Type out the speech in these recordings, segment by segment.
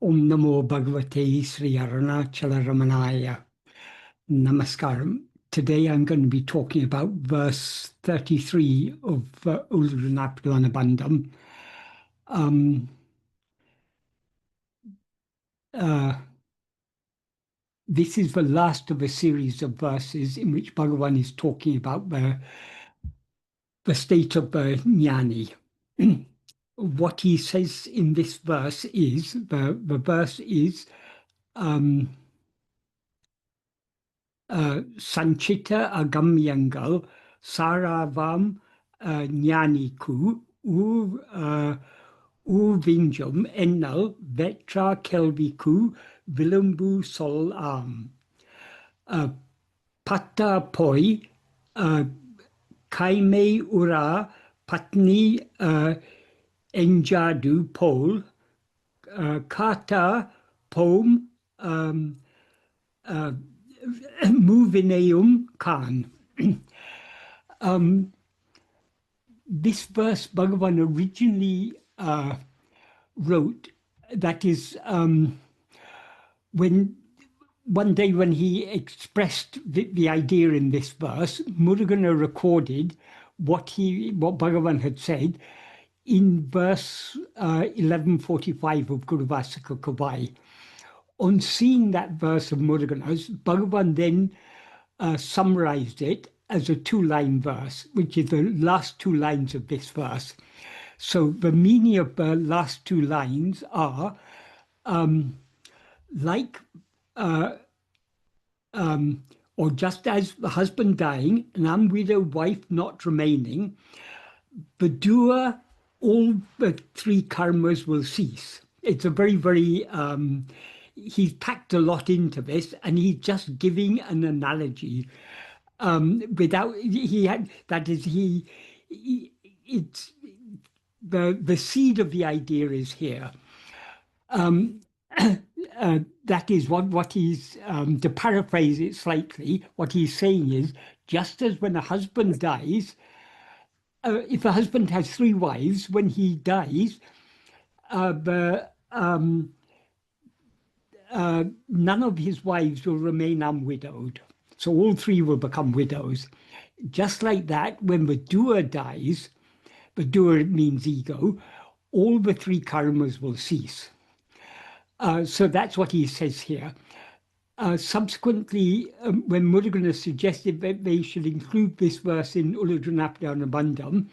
Om Namo Bhagavate Sri Ramanaya. Namaskaram. Today I'm going to be talking about verse 33 of Uڵḷadu Nāṛpadu Anubandham. This is the last of a series of verses in which Bhagavan is talking about the state of the jnani. What he says in this verse is, the verse is Sanchita agamyangal saravam jnaniku uvinjum ennal vetra kelviku vilumbu sol patta poi kaime ura patni enjadu pol kata pom Muvineum Khan. This verse Bhagavan originally wrote, that is, when one day when he expressed the idea in this verse, Muruganar recorded what Bhagavan had said in verse 1145 of Guru Vasika Kavai. On seeing that verse of Muruganar's, Bhagavan then summarized it as a two-line verse, which is the last two lines of this verse. So the meaning of the last two lines are, or just as the husband dying, an unwidowed wife not remaining, the doer, all the three karmas will cease. It's a very, very... he's packed a lot into this, and he's just giving an analogy it's the seed of the idea is here. That is what he's, to paraphrase it slightly, what he's saying is, just as when a husband dies, if a husband has three wives, when he dies, none of his wives will remain unwidowed. So all three will become widows. Just like that, when the doer dies, the doer means ego, all the three karmas will cease. So that's what he says here. Subsequently, when Muruganar suggested that they should include this verse in Uڵḷadu Nāṛpadu Anubandham,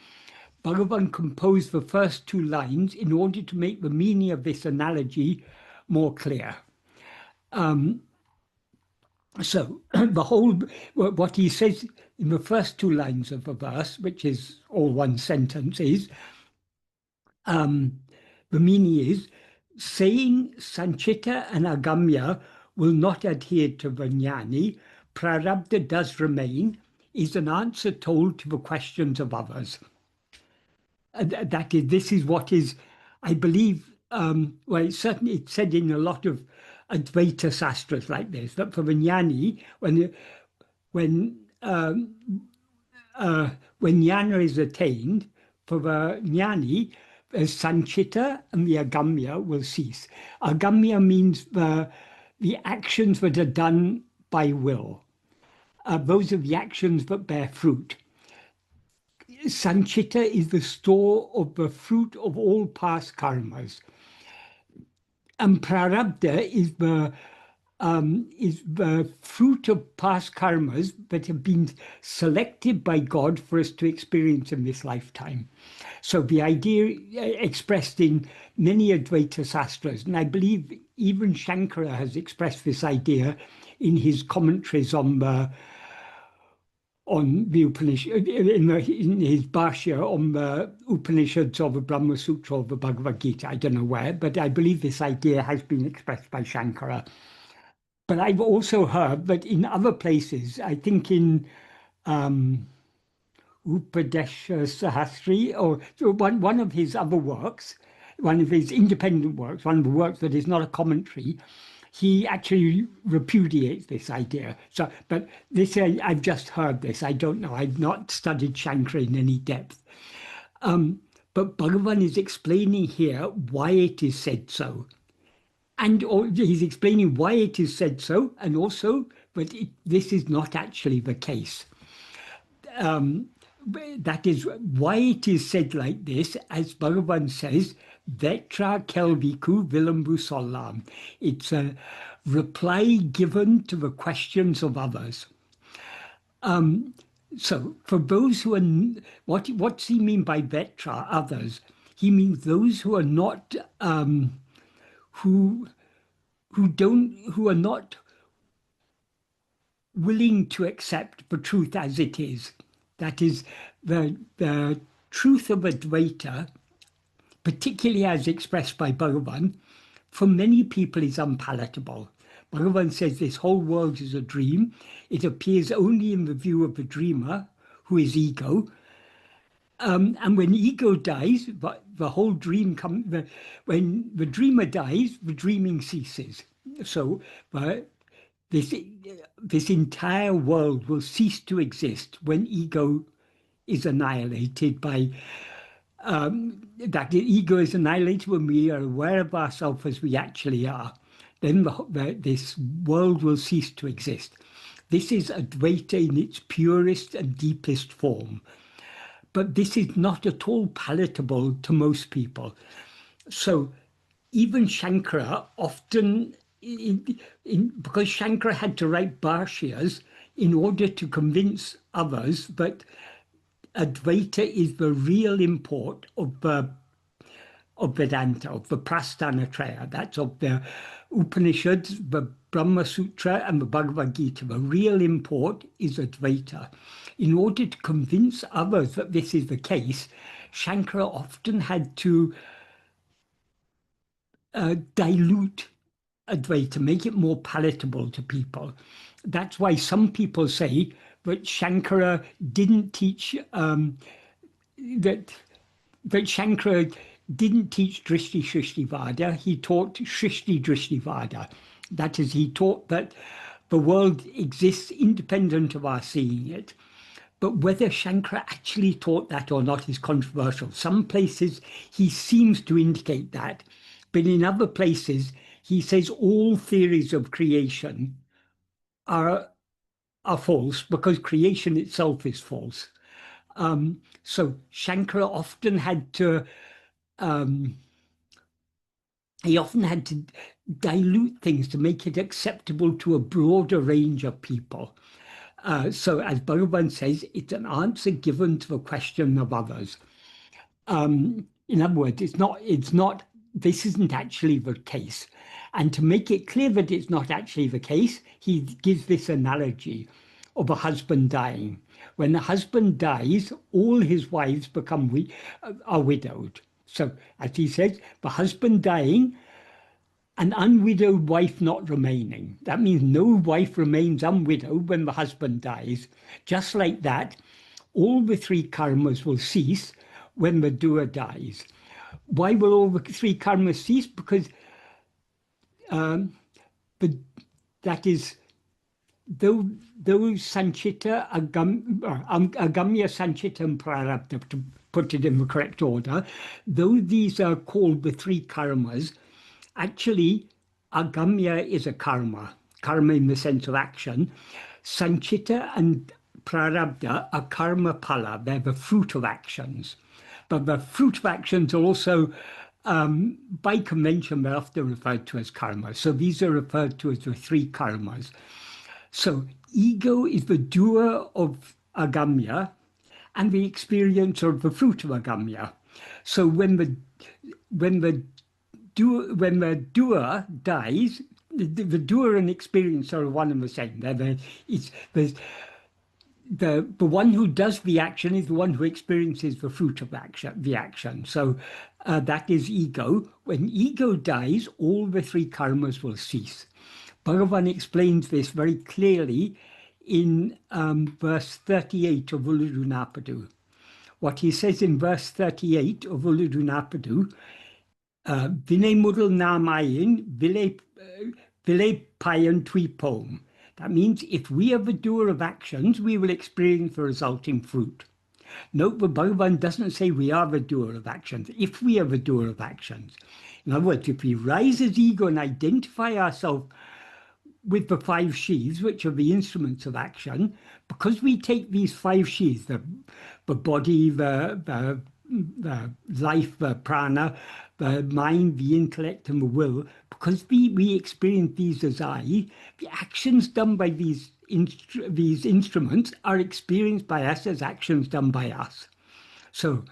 Bhagavan composed the first two lines in order to make the meaning of this analogy more clear. So the whole, what he says in the first two lines of the verse, which is all one sentence, is, the meaning is, saying Sanchita and Agamya will not adhere to the jnani, prarabdha does remain, is an answer told to the questions of others. This is what is, I believe, well, it's said in a lot of Advaita Sastras like this, that for the jnani, when jnana is attained, for the jnani, the sanchita and the agamya will cease. Agamya means the actions that are done by will. Those are the actions that bear fruit. Sanchita is the store of the fruit of all past karmas. And prarabdha is the fruit of past karmas that have been selected by God for us to experience in this lifetime. So the idea expressed in many Advaita Sastras, and I believe even Shankara has expressed this idea in his commentaries on the Upanishad, in his Bhashya on the Upanishads of the Brahma Sutra of the Bhagavad Gita. I don't know where, but I believe this idea has been expressed by Shankara. But I've also heard that in other places, I think in Upadesha Sahasri, or one of his other works, one of his independent works, one of the works that is not a commentary, he actually repudiates this idea. So, but this, I've just heard this. I don't know. I've not studied Shankara in any depth. But Bhagavan is explaining here why it is said so. And he's explaining why it is said so, and also that this is not actually the case. That is why it is said like this, as Bhagavan says, Vetra Kelviku Vilambu Sollam. It's a reply given to the questions of others. So for those who are, what's he mean by Vetra, others? He means those who are not, who are not willing to accept the truth as it is. That is, the truth of Advaita, particularly as expressed by Bhagavan, for many people is unpalatable. Bhagavan says this whole world is a dream. It appears only in the view of the dreamer, who is ego. And when ego dies, the whole dream comes. When the dreamer dies, the dreaming ceases. So this entire world will cease to exist when ego is annihilated by that the ego is annihilated when we are aware of ourselves as we actually are. Then this world will cease to exist. This is Advaita in its purest and deepest form. But this is not at all palatable to most people. So even Shankara often, because Shankara had to write Bhashyas in order to convince others that Advaita is the real import of Vedanta, of the Prasthanatraya, that's of the Upanishads, the Brahma Sutra, and the Bhagavad Gita. The real import is Advaita. In order to convince others that this is the case, Shankara often had to dilute Advaita, make it more palatable to people. That's why some people say that Shankara didn't teach that Shankara didn't teach Drishti Shrishtivada, he taught Shrishti Drishtivada. That is, he taught that the world exists independent of our seeing it. But whether Shankara actually taught that or not is controversial. Some places he seems to indicate that, but in other places he says all theories of creation are false because creation itself is false. So Shankara often had to dilute things to make it acceptable to a broader range of people. So as Bhagavan says, it's an answer given to the question of others. In other words, this isn't actually the case. And to make it clear that it's not actually the case, he gives this analogy of a husband dying. When the husband dies, all his wives are widowed. So as he says, the husband dying, an unwidowed wife not remaining. That means no wife remains unwidowed when the husband dies. Just like that, all the three karmas will cease when the doer dies. Why will all the three karmas cease? Because that is, though sanchita, agamya, sanchita, and prarabdha, to put it in the correct order, though these are called the three karmas, actually, agamya is a karma in the sense of action. Sanchita and prarabdha are karma phala, they're the fruit of actions. But the fruit of actions are also, by convention, they're often referred to as karma. So these are referred to as the three karmas. So ego is the doer of agamya and the experiencer of the fruit of agamya. So when the doer dies, the doer and experiencer are one and the same. The one who does the action is the one who experiences the fruit of the action. So that is ego. When ego dies, all the three karmas will cease. Bhagavan explains this very clearly in verse 38 of Uڵḷadu Nāṛpadu. What he says in verse 38 of Uڵḷadu Nāṛpadu, Vinay mudal namayin, vile payan tuipom. That means if we are the doer of actions, we will experience the resulting fruit. Note that Bhagavan doesn't say we are the doer of actions. If we are the doer of actions, In other words, if we rise as ego and identify ourselves with the 5 sheaths, which are the instruments of action, because we take these 5 sheaths, the body, the life, the prana, the mind, the intellect, and the will, because we experience these as I, the actions done by these instruments are experienced by us as actions done by us. So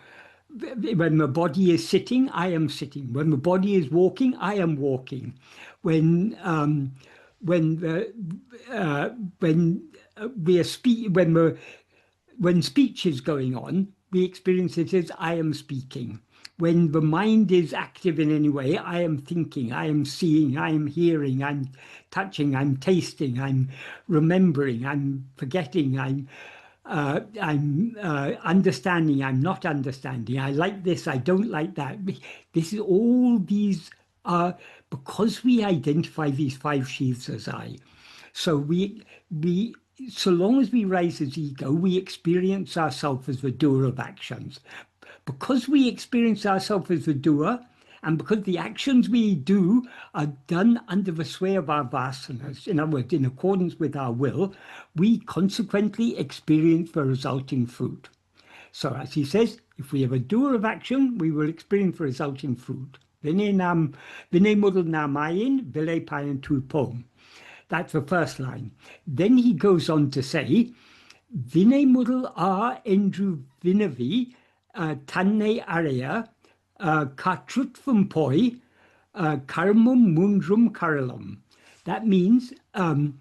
when the body is sitting, I am sitting. When the body is walking, I am walking. When speech is going on, we experience it as I am speaking. When the mind is active in any way, I am thinking, I am seeing, I am hearing, I'm touching, I'm tasting, I'm remembering, I'm forgetting, I'm understanding, I'm not understanding, I like this, I don't like that. This is all these are because we identify these 5 sheaths as I. So so long as we rise as ego, we experience ourselves as the doer of actions. Because we experience ourselves as the doer, and because the actions we do are done under the sway of our vasanas, in other words, in accordance with our will, we consequently experience the resulting fruit. So as he says, if we have a doer of action, we will experience the resulting fruit. Vinay Mudıl Nāmayin, Vile Payan Tu Pom. That's the first line. Then he goes on to say, Vinay Mudıl A Endru Vinavi, Tanne Arya, Katrutvam Poi, Karmum Mundrum Karalam. That means the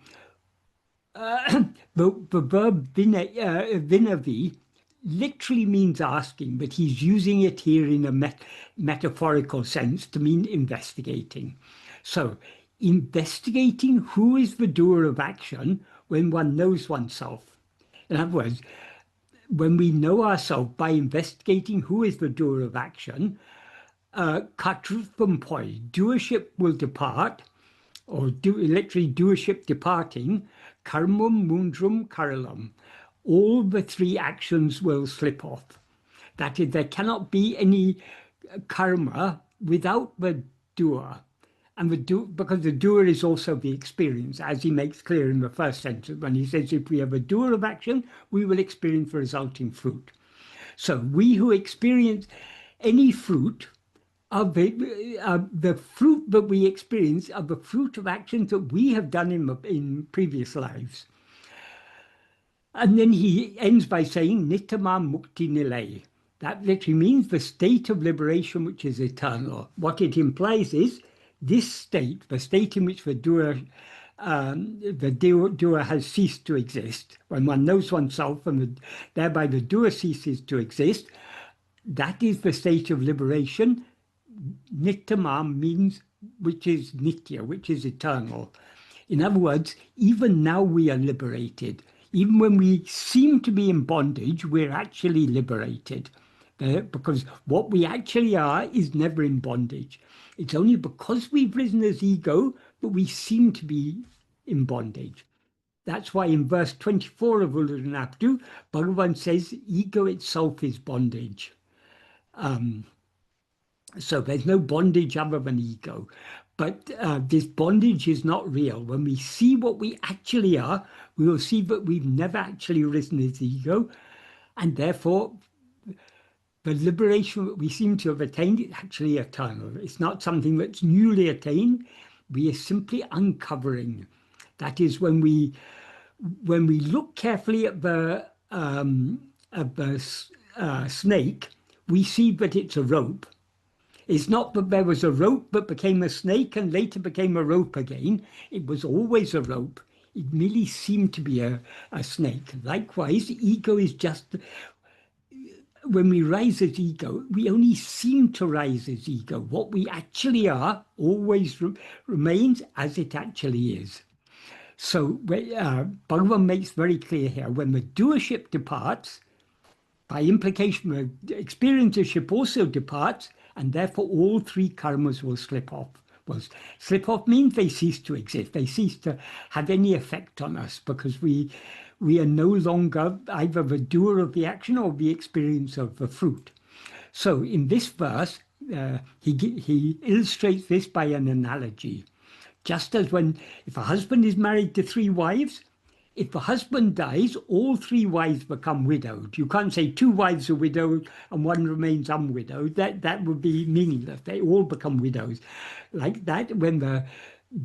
verb vinavi literally means asking, but he's using it here in a metaphorical sense to mean investigating. So investigating who is the doer of action when one knows oneself. In other words, when we know ourselves by investigating who is the doer of action, katrutvam poi, doership will depart, or literally doership departing, karmum mundrum karalam. All the 3 actions will slip off. That is, there cannot be any karma without the doer. And because the doer is also the experience, as he makes clear in the first sentence, when he says, if we have a doer of action, we will experience the resulting fruit. So we who experience any fruit, the fruit that we experience are the fruit of actions that we have done in previous lives. And then he ends by saying, Nittama Mukti Nilay. That literally means the state of liberation which is eternal. What it implies is this state, the state in which the doer has ceased to exist, when one knows oneself and thereby the doer ceases to exist, that is the state of liberation. Nittama means which is nitya, which is eternal. In other words, even now we are liberated. Even when we seem to be in bondage, we're actually liberated. Because what we actually are is never in bondage. It's only because we've risen as ego that we seem to be in bondage. That's why in verse 24 of Uڵḷadu Nāṛpadu, Bhagavan says ego itself is bondage. So there's no bondage other than ego. But this bondage is not real. When we see what we actually are, we will see that we've never actually risen as ego. And therefore, the liberation that we seem to have attained is actually eternal. It's not something that's newly attained. We are simply uncovering. That is, when we look carefully at the snake, we see that it's a rope. It's not that there was a rope that became a snake and later became a rope again. It was always a rope. It merely seemed to be a snake. Likewise, ego is just, when we rise as ego, we only seem to rise as ego. What we actually are always remains as it actually is. So Bhagavan makes very clear here, when the doership departs, by implication, the experiencership also departs, and therefore all 3 karmas will slip off. Well, slip off means they cease to exist. They cease to have any effect on us because we are no longer either the doer of the action or the experience of the fruit. So in this verse, he illustrates this by an analogy. Just as if a husband is married to 3 wives, if the husband dies, all 3 wives become widowed. You can't say 2 wives are widowed and 1 remains unwidowed. That would be meaningless. They all become widows. Like that, when the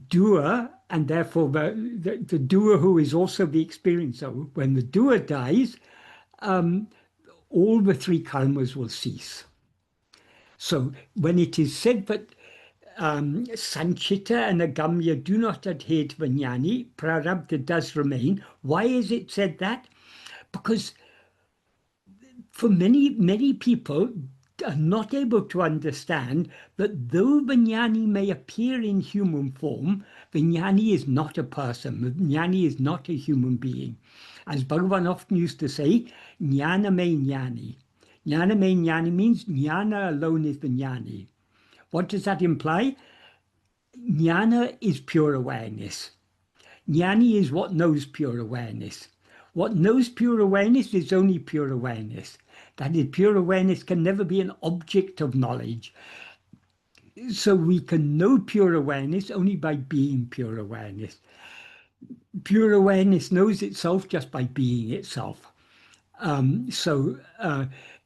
doer, and therefore the doer who is also the experiencer, when the doer dies, all the 3 karmas will cease. So when it is said that Sanchita and Agamya do not adhere to the jnani, prarabdha does remain. Why is it said that? Because for many people are not able to understand that though the jnani may appear in human form, the jnani is not a person, the jnani is not a human being. As Bhagavan often used to say, jnana me jnani. Jnana me jnani means jnana alone is the jnani. What does that imply? Jnana is pure awareness. Jnani is what knows pure awareness. What knows pure awareness is only pure awareness. That is, pure awareness can never be an object of knowledge. So we can know pure awareness only by being pure awareness. Pure awareness knows itself just by being itself. The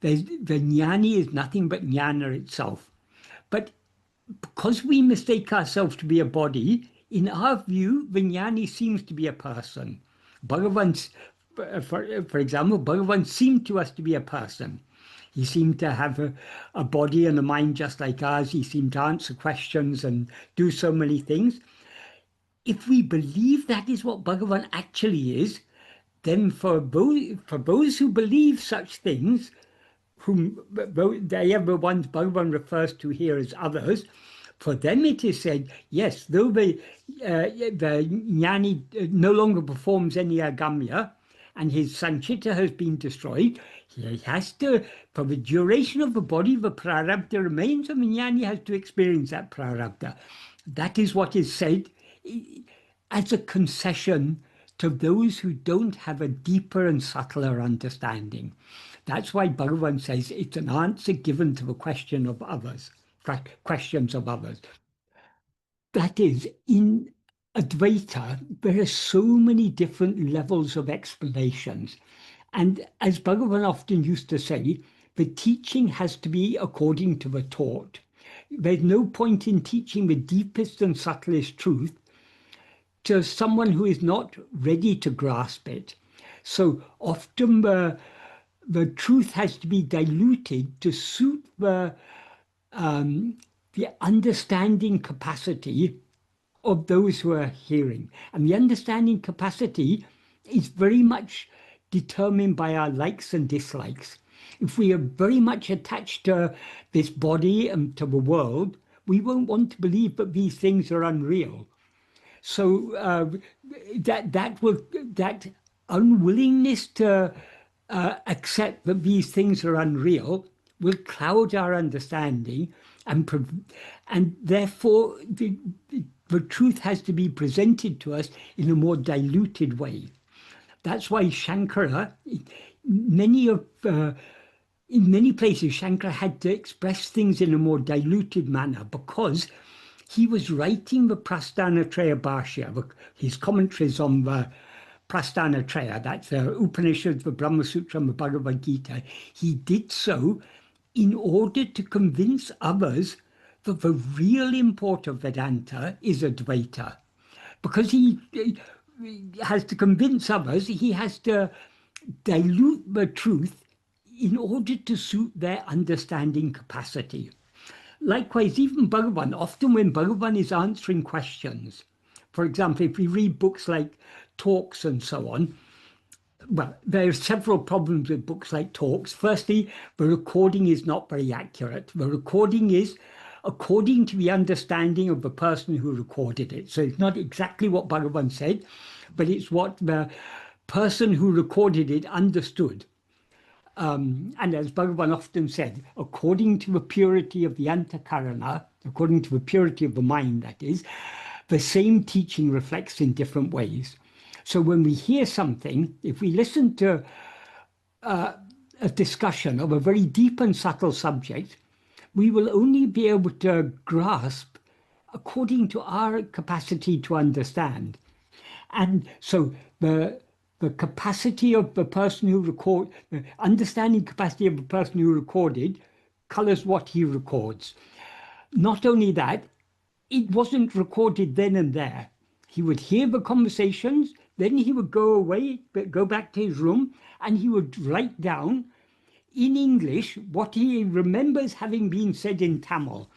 jnani is nothing but jnana itself. But because we mistake ourselves to be a body, in our view, the jnani seems to be a person. Bhagavan, for example, Bhagavan seemed to us to be a person. He seemed to have a body and a mind just like ours. He seemed to answer questions and do so many things. If we believe that is what Bhagavan actually is, then for those who believe such things, whom they are the ones Bhagavan refers to here as others, for them it is said, yes, though the jnani no longer performs any agamya and his sanchita has been destroyed, he has to, for the duration of the body, the prarabdha remains and the jnani has to experience that prarabdha. That is what is said as a concession to those who don't have a deeper and subtler understanding. That's why Bhagavan says it's an answer given to the question of others, questions of others. That is, in Advaita, there are so many different levels of explanations. And as Bhagavan often used to say, the teaching has to be according to the taught. There's no point in teaching the deepest and subtlest truth to someone who is not ready to grasp it. So often the truth has to be diluted to suit the understanding capacity of those who are hearing. And the understanding capacity is very much determined by our likes and dislikes. If we are very much attached to this body and to the world, we won't want to believe that these things are unreal. So that unwillingness to accept that these things are unreal will cloud our understanding, and therefore the truth has to be presented to us in a more diluted way. That's why Shankara, in many places, Shankara had to express things in a more diluted manner because he was writing the Prasthanatraya Bhashya, his commentaries on the Prasthanatraya, that's the Upanishads, the Brahma Sutra, and the Bhagavad Gita. He did so in order to convince others that the real import of Vedanta is Advaita. Because he has to convince others, he has to dilute the truth in order to suit their understanding capacity. Likewise, even Bhagavan, often when Bhagavan is answering questions, for example, if we read books like talks and so on, well, there are several problems with books like talks. Firstly, the recording is not very accurate. The recording is according to the understanding of the person who recorded it. So it's not exactly what Bhagavan said, but it's what the person who recorded it understood. And as Bhagavan often said, according to the purity of the antakarana, according to the purity of the mind, that is, the same teaching reflects in different ways. So when we hear something, if we listen to a discussion of a very deep and subtle subject, we will only be able to grasp according to our capacity to understand. And so the capacity of the person who the understanding capacity of the person who recorded colors what he records. Not only that, it wasn't recorded then and there. He would hear the conversations, then he would go away, go back to his room, and he would write down in English what he remembers having been said in Tamil.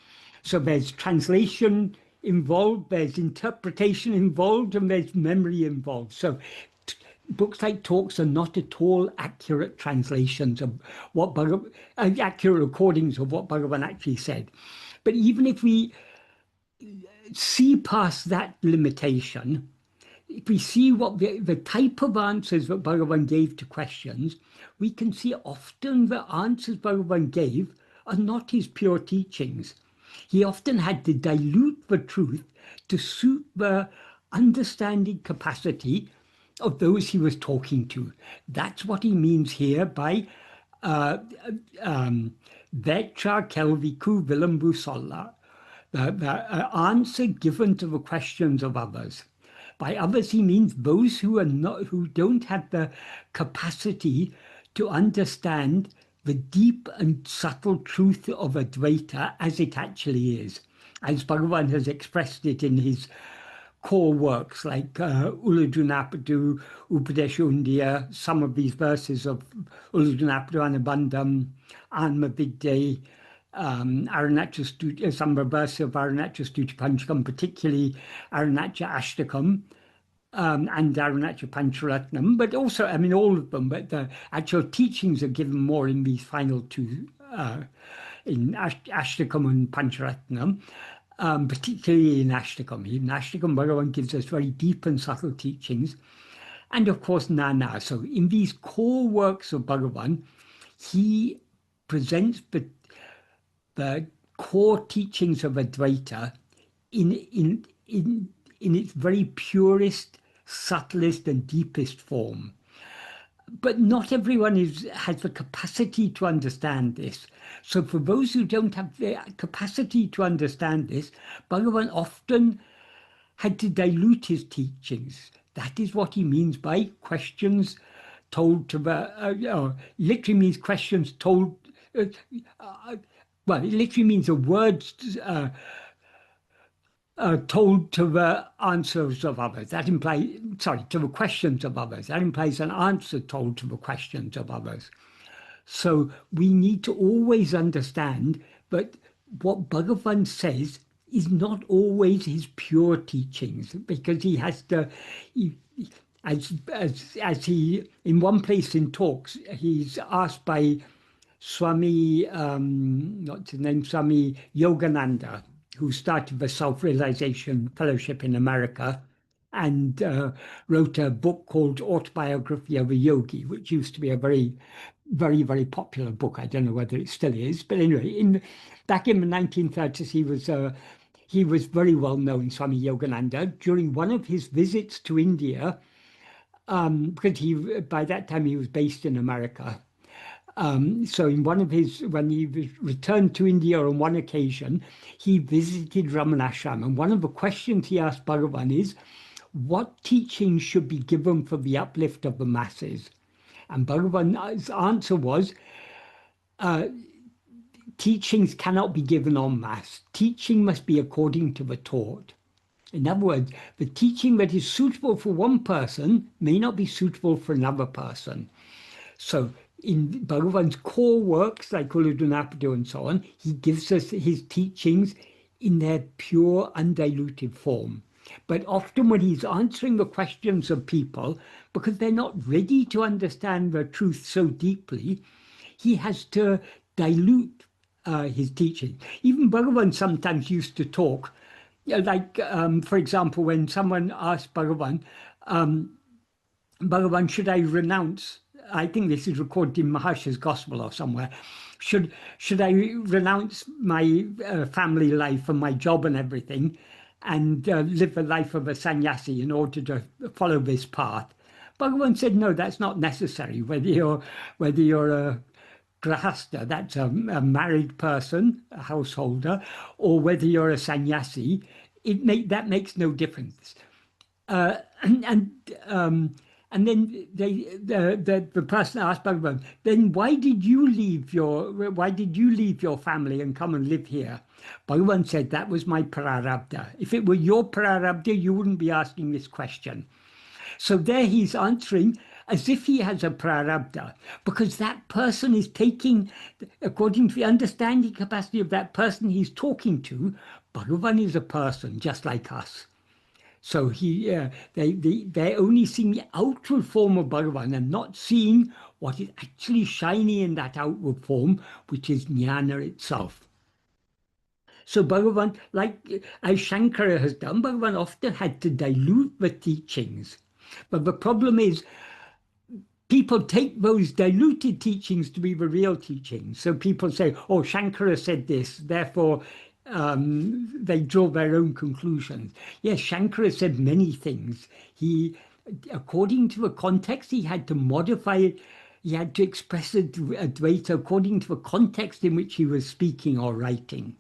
So there's translation involved, there's interpretation involved, and there's memory involved. So books like talks are not at all accurate translations of what accurate recordings of what Bhagavan actually said. But even if we see past that limitation, if we see what the type of answers that Bhagavan gave to questions, we can see often the answers Bhagavan gave are not his pure teachings. He often had to dilute the truth to suit the understanding capacity of those he was talking to. That's what he means here by Vecha Kelviku Vilambu Solla, the answer given to the questions of others. By others, he means those who don't have the capacity to understand the deep and subtle truth of Advaita as it actually is, as Bhagavan has expressed it in his core works like Uڵḷadu Nāṛpadu Anubandham, some of these verses of Uڵḷadu Nāṛpadu Anubandham, Atma-vichara, some of the verses of Arunachala Stuti Panchakam, particularly Arunachala Ashtakam, and Arunachala Pancharatnam, but also, I mean, all of them, but the actual teachings are given more in these final two, in Ashtakam and Pancharatnam, particularly in Ashtakam. In Ashtakam, Bhagavan gives us very deep and subtle teachings, and of course, Nana. So in these core works of Bhagavan, he presents the core teachings of Advaita in its very purest, subtlest, and deepest form. But not everyone has the capacity to understand this. So for those who don't have the capacity to understand this, Bhagavan often had to dilute his teachings. That is what he means by questions told to the, literally means questions told, well, it literally means a words told to the answers of others. That implies, sorry, to the questions of others. That implies an answer told to the questions of others. So we need to always understand that what Bhagavan says is not always his pure teachings, because he has to, as he, in one place in talks, he's asked by Swami, what's his name, Swami Yogananda, who started the Self-Realization Fellowship in America and wrote a book called Autobiography of a Yogi, which used to be a very, very, very popular book. I don't know whether it still is, but anyway, back in the 1930s, he was very well known, Swami Yogananda. During one of his visits to India, because by that time he was based in America. So in when he returned to India on one occasion, he visited Ramanashram. And one of the questions he asked Bhagavan is, what teachings should be given for the uplift of the masses? And Bhagavan's answer was, teachings cannot be given en masse. Teaching must be according to the taught. In other words, the teaching that is suitable for one person may not be suitable for another person. So in Bhagavan's core works, like Uڵḷadu Nāṛpadu and so on, he gives us his teachings in their pure, undiluted form. But often when he's answering the questions of people, because they're not ready to understand the truth so deeply, he has to dilute his teaching. Even Bhagavan sometimes used to talk, like, for example, when someone asked Bhagavan, Bhagavan, should I renounce, I think this is recorded in Maharsha's Gospel or somewhere, should I renounce my family life and my job and everything and live the life of a sannyasi in order to follow this path? Bhagavan said, no, that's not necessary. Whether you're a grahasta, that's a married person, a householder, or whether you're a sannyasi, that makes no difference. Uh, and and, um, and then the person asked Bhagavan, then why did you leave your family and come and live here? Bhagavan said, that was my prarabdha. If it were your prarabdha, you wouldn't be asking this question. So there he's answering as if he has a prarabdha, because that person is taking, according to the understanding capacity of that person he's talking to, Bhagavan is a person just like us. So they're only seeing the outward form of Bhagavan and not seeing what is actually shining in that outward form, which is jnana itself. So Bhagavan, like as Shankara has done, Bhagavan often had to dilute the teachings. But the problem is, people take those diluted teachings to be the real teachings. So people say, oh, Shankara said this, therefore they draw their own conclusions. Yes, Shankara said many things. According to the context, he had to modify it. He had to express Advaita according to the context in which he was speaking or writing.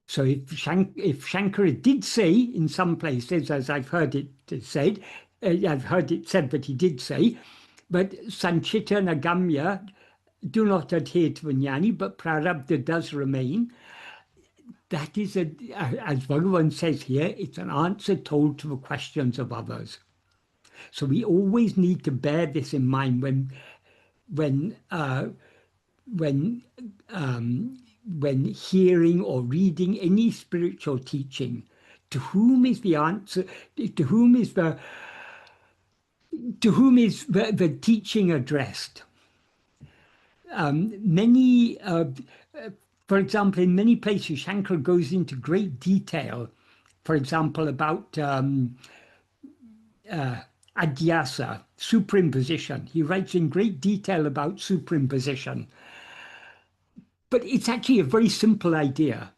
So if Shankara did say in some places, as I've heard it said, that he did say, but Sanchita and Agamya do not adhere to the jnani, but prarabdha does remain. That is, as Bhagavan says here, it's an answer told to the questions of others. So we always need to bear this in mind when hearing or reading any spiritual teaching. To whom is the answer? To whom is the teaching addressed? For example, in many places, Shankara goes into great detail, for example, about adhyasa, superimposition. He writes in great detail about superimposition. But it's actually a very simple idea.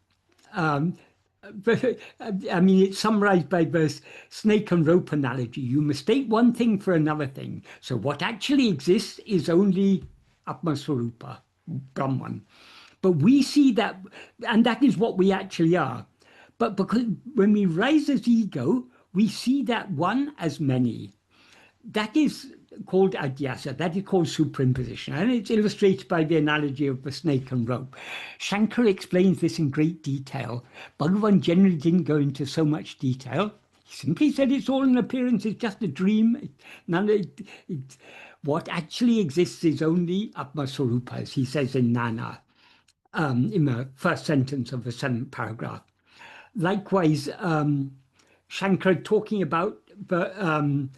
But, I mean, it's summarized by the snake and rope analogy. You mistake one thing for another thing. So what actually exists is only Atma-swarupa, Brahman. But we see that, and that is what we actually are. But because when we rise as ego, we see that one as many. That is called adhyasa, that is called superimposition, and it's illustrated by the analogy of the snake and rope. Shankara explains this in great detail. Bhagavan generally didn't go into so much detail. He simply said it's all an appearance, it's just a dream. What actually exists is only Atma-swarupa, as he says in Nana, in the first sentence of the 7th paragraph. Likewise, Shankara talking about the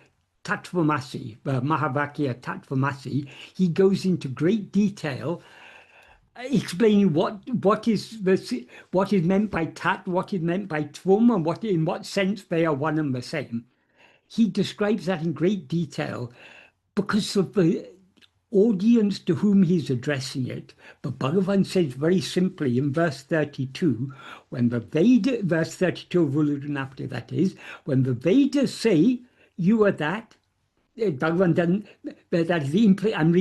Tattvamasi, the Mahavakya Tattvamasi, he goes into great detail explaining what is meant by Tat, what is meant by Tvam, and in what sense they are one and the same. He describes that in great detail because of the audience to whom he's addressing it. But Bhagavan says very simply in verse 32, when the Vedas, verse 32 of Uڵḷadu Nāṛpadu, that is, when the Vedas say, you are that, Bhagavan doesn't, that is I'm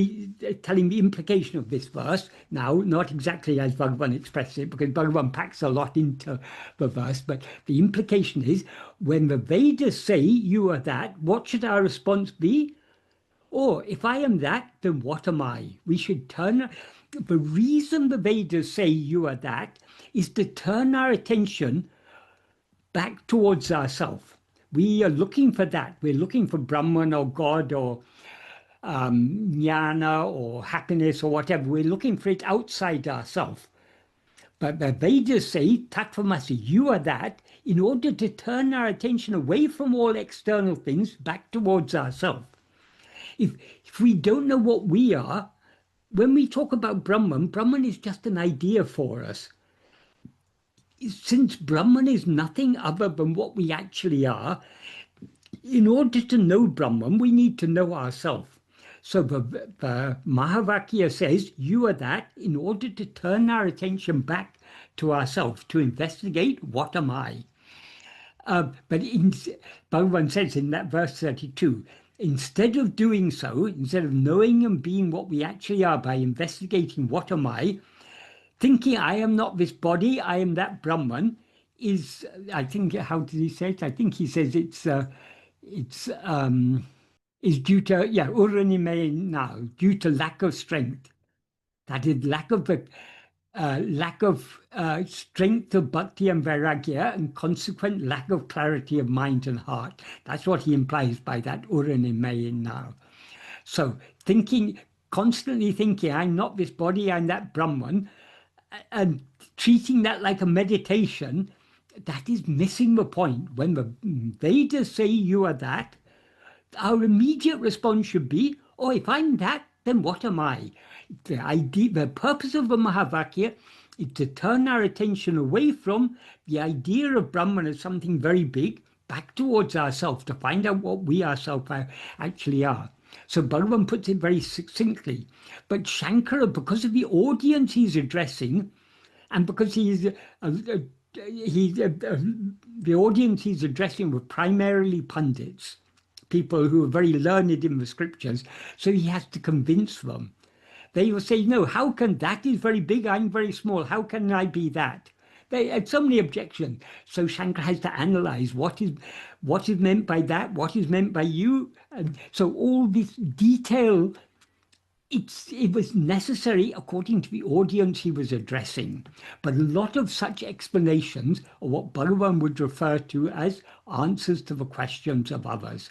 telling the implication of this verse now, not exactly as Bhagavan expresses it, because Bhagavan packs a lot into the verse, but the implication is, when the Vedas say you are that, what should our response be? Or if I am that, then what am I? We should turn. The reason the Vedas say you are that is to turn our attention back towards ourselves. We are looking for that. We're looking for Brahman or God or jnana or happiness or whatever. We're looking for it outside ourselves. But the Vedas say, Tattvamasi, you are that, in order to turn our attention away from all external things back towards ourselves. If we don't know what we are, when we talk about Brahman is just an idea for us. Since Brahman is nothing other than what we actually are, in order to know Brahman, we need to know ourselves. So the Mahavakya says, you are that, in order to turn our attention back to ourselves, to investigate, what am I? But Bhagavan says in that verse 32, instead of doing so, instead of knowing and being what we actually are by investigating what am I, thinking I am not this body, I am that Brahman, is, I think, how did he say it? I think he says it's is due to, yeah, uranime now, due to lack of strength. That is lack of strength of bhakti and vairagya, and consequent lack of clarity of mind and heart. That's what he implies by that uranime now. So thinking, constantly thinking, I'm not this body, I'm that Brahman, and treating that like a meditation, that is missing the point. When the Vedas say you are that, our immediate response should be, oh, if I'm that, then what am I? The purpose of the Mahavakya is to turn our attention away from the idea of Brahman as something very big, back towards ourselves, to find out what we ourselves actually are. So Bhagavan puts it very succinctly. But Shankara, because of the audience he's addressing, and because the audience he's addressing were primarily pundits, people who are very learned in the scriptures, so he has to convince them. They will say, no, how can that is very big, I'm very small, how can I be that? They had so many objections. So Shankara has to analyze what is meant by that, what is meant by you. And so all this detail, it was necessary according to the audience he was addressing. But a lot of such explanations are what Bhagavan would refer to as answers to the questions of others.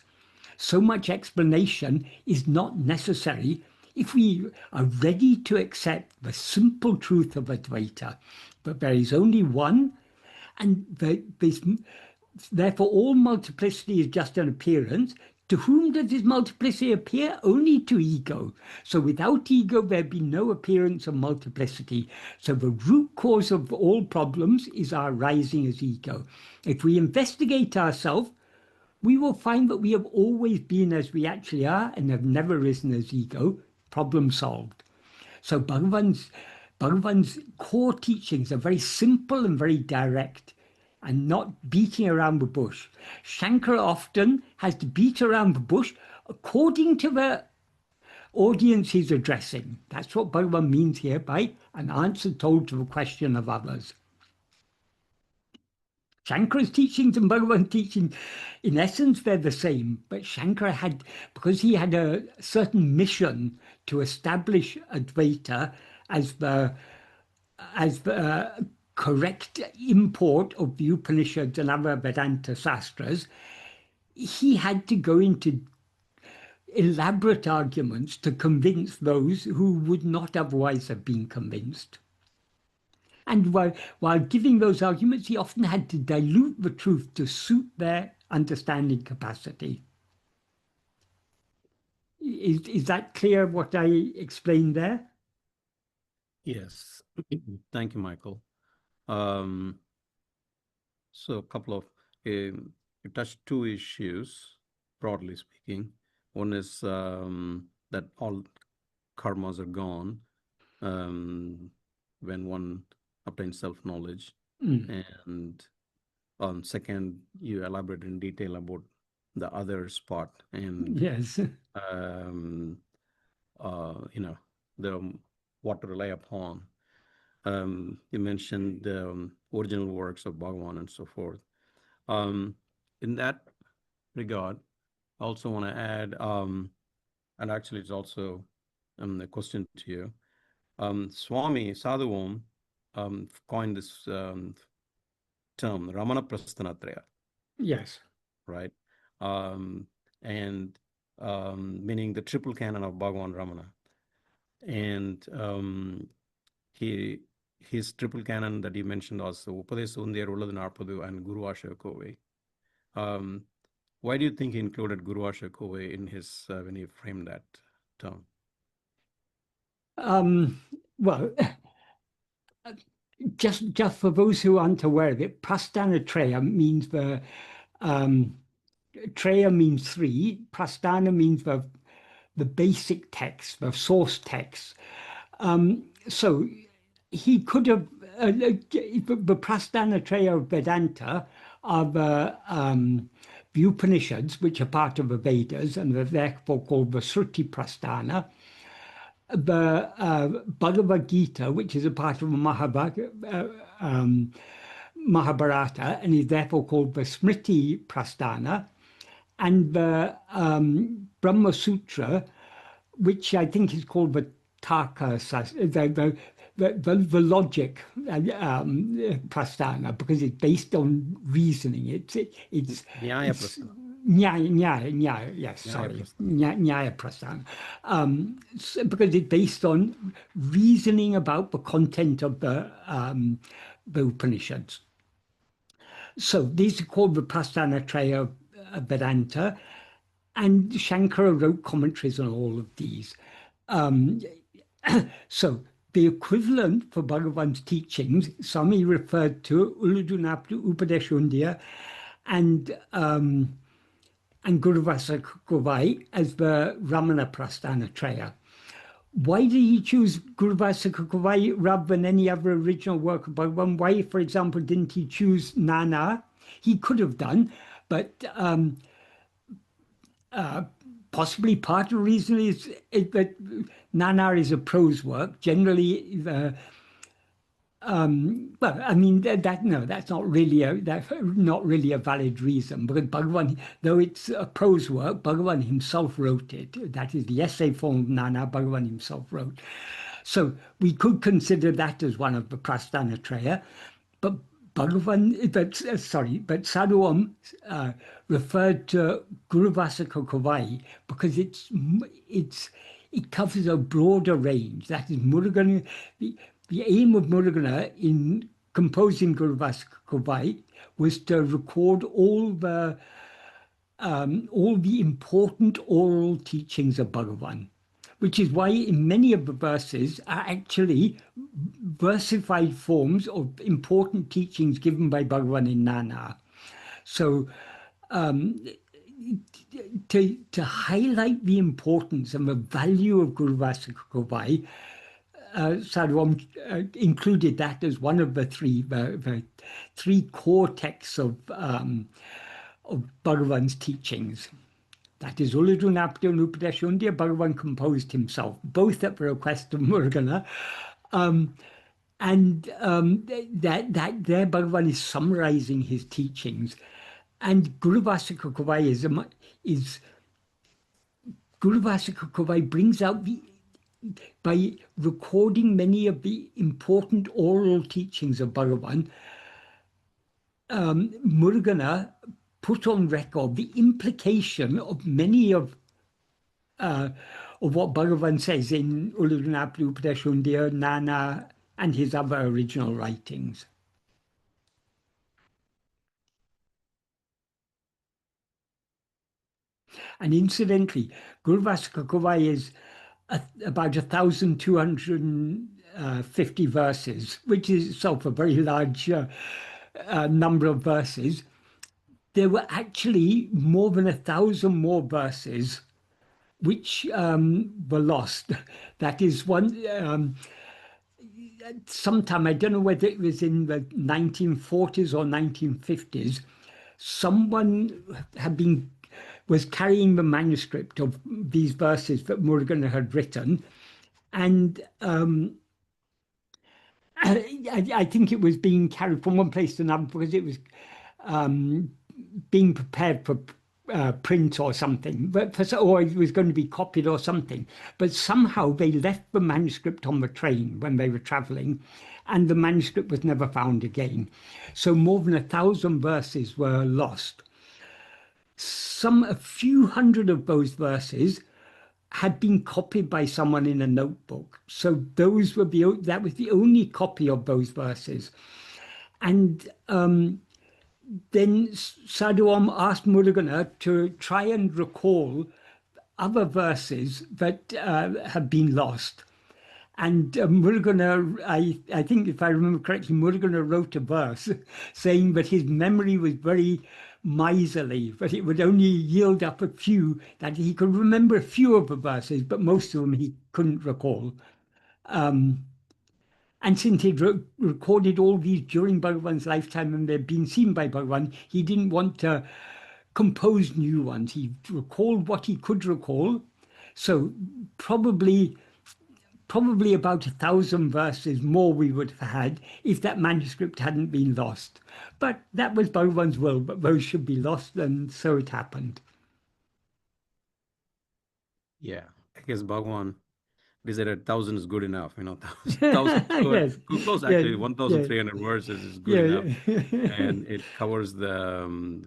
So much explanation is not necessary if we are ready to accept the simple truth of Advaita, that there is only one, and therefore all multiplicity is just an appearance. To whom does this multiplicity appear? Only to ego. So without ego, there'd be no appearance of multiplicity. So the root cause of all problems is our rising as ego. If we investigate ourselves, we will find that we have always been as we actually are and have never risen as ego. Problem solved. So Bhagavan's core teachings are very simple and very direct, and not beating around the bush. Shankara often has to beat around the bush according to the audience he's addressing. That's what Bhagavan means here by an answer told to the question of others. Shankara's teachings and Bhagavan's teaching, in essence, they're the same. But Shankara had, because he had a certain mission to establish Advaita as the correct import of the Upanishads and other Vedanta Sastras, he had to go into elaborate arguments to convince those who would not otherwise have been convinced. And while giving those arguments, he often had to dilute the truth to suit their understanding capacity. Is that clear what I explained there? Yes. Thank you, Michael. So a couple of, you touched two issues, broadly speaking. One is that all karmas are gone when one obtains self-knowledge. And second, you elaborate in detail about the other spot and yes, the what to rely upon. You mentioned the original works of Bhagavan and so forth. In that regard, I also want to add, and actually it's also a question to you. Swami Sadhu Om coined this term, Ramana Prasthanatraya. yes, right? And meaning the triple canon of Bhagavan Ramana. And his triple canon that he mentioned also, Upadesa Uڵḷadu Nāṛpadu and Guru Asha Kove. Why do you think he included Guru Asha Kove in his, when he framed that term? Well, just for those who aren't aware of it, Prasthanatraya means Traya means three, Prasthana means the basic text, the source text. So he could have, the Prasthanatraya of Vedanta are the the Upanishads, which are part of the Vedas and are therefore called the Sruti Prasthana, the Bhagavad Gita, which is a part of the Mahabharata and is therefore called the Smriti Prasthana, and the Brahma Sutra, which I think is called the Tarka, the logic Prasthana, because it's based on reasoning. It's Nyaya Prasthana. Nyaya, yes, sorry. Nyaya Prasthana. Because it's based on reasoning about the content of the Upanishads. So these are called the Prasthana Traya Vedanta, and Shankara wrote commentaries on all of these. So the equivalent for Bhagavan's teachings, Swami referred to Uڵḷadu Nāṛpadu Upadeshundya and Guruvasa Kovai as the Ramana Prasthana Traya. Why did he choose Guruvasa Kovai rather than any other original work of Bhagavan? Why, for example, didn't he choose Nana? He could have done, but possibly part of the reason is that Nana is a prose work. Generally, well, I mean that's not really a valid reason, because Bhagavan, though it's a prose work, Bhagavan himself wrote it. That is the essay form of Nana. Bhagavan himself wrote. So we could consider that as one of the Prasthana Traya, but Sadhu Om referred to Guruvasaka Kovai because it covers a broader range. That is Muruganar. The aim of Muruganar in composing Guruvasaka Kovai was to record all the important oral teachings of Bhagavan, which is why in many of the verses are actually versified forms of important teachings given by Bhagavan in Nana. So to highlight the importance and the value of Guruvasaka Kovai, Sadhu Om included that as one of the three core texts of Bhagavan's teachings. That is Uڵḷadu Nāṛpadu Anubandham, Bhagavan composed himself, both at the request of Muruganar. And that there Bhagavan is summarizing his teachings. And Guruvasaka Kovai brings out by recording many of the important oral teachings of Bhagavan, Muruganar put on record the implication of many of what Bhagavan says in Uڵḷadu Nāṛpadu Upadeshundya, Nana, and his other original writings. And incidentally, Guruvasaka Kovai is about 1,250 verses, which is itself a very large number of verses. There were actually more than 1,000 more verses which were lost. That is one. Sometime, I don't know whether it was in the 1940s or 1950s, someone was carrying the manuscript of these verses that Muruganar had written, and I think it was being carried from one place to another because it was being prepared for print or something, or it was going to be copied or something. But somehow they left the manuscript on the train when they were traveling, and the manuscript was never found again. So more than 1,000 verses were lost. A few hundred of those verses had been copied by someone in a notebook. So that was the only copy of those verses. And then Sadhu Om asked Muruganar to try and recall other verses that have been lost. And Muruganar, I think if I remember correctly, Muruganar wrote a verse saying that his memory was very miserly, but it would only yield up a few, that he could remember a few of the verses, but most of them he couldn't recall. And since he'd recorded all these during Bhagavan's lifetime and they'd been seen by Bhagavan, he didn't want to composed new ones. He recalled what he could recall. So probably about 1,000 verses more we would have had if that manuscript hadn't been lost. But that was Bhagavan's will, but those should be lost, and so it happened. Yeah, I guess Bhagavan decided 1,000 is good enough, 1,000 Yes, close yeah, actually, yeah, 1,300 verses is good yeah, enough. And it covers the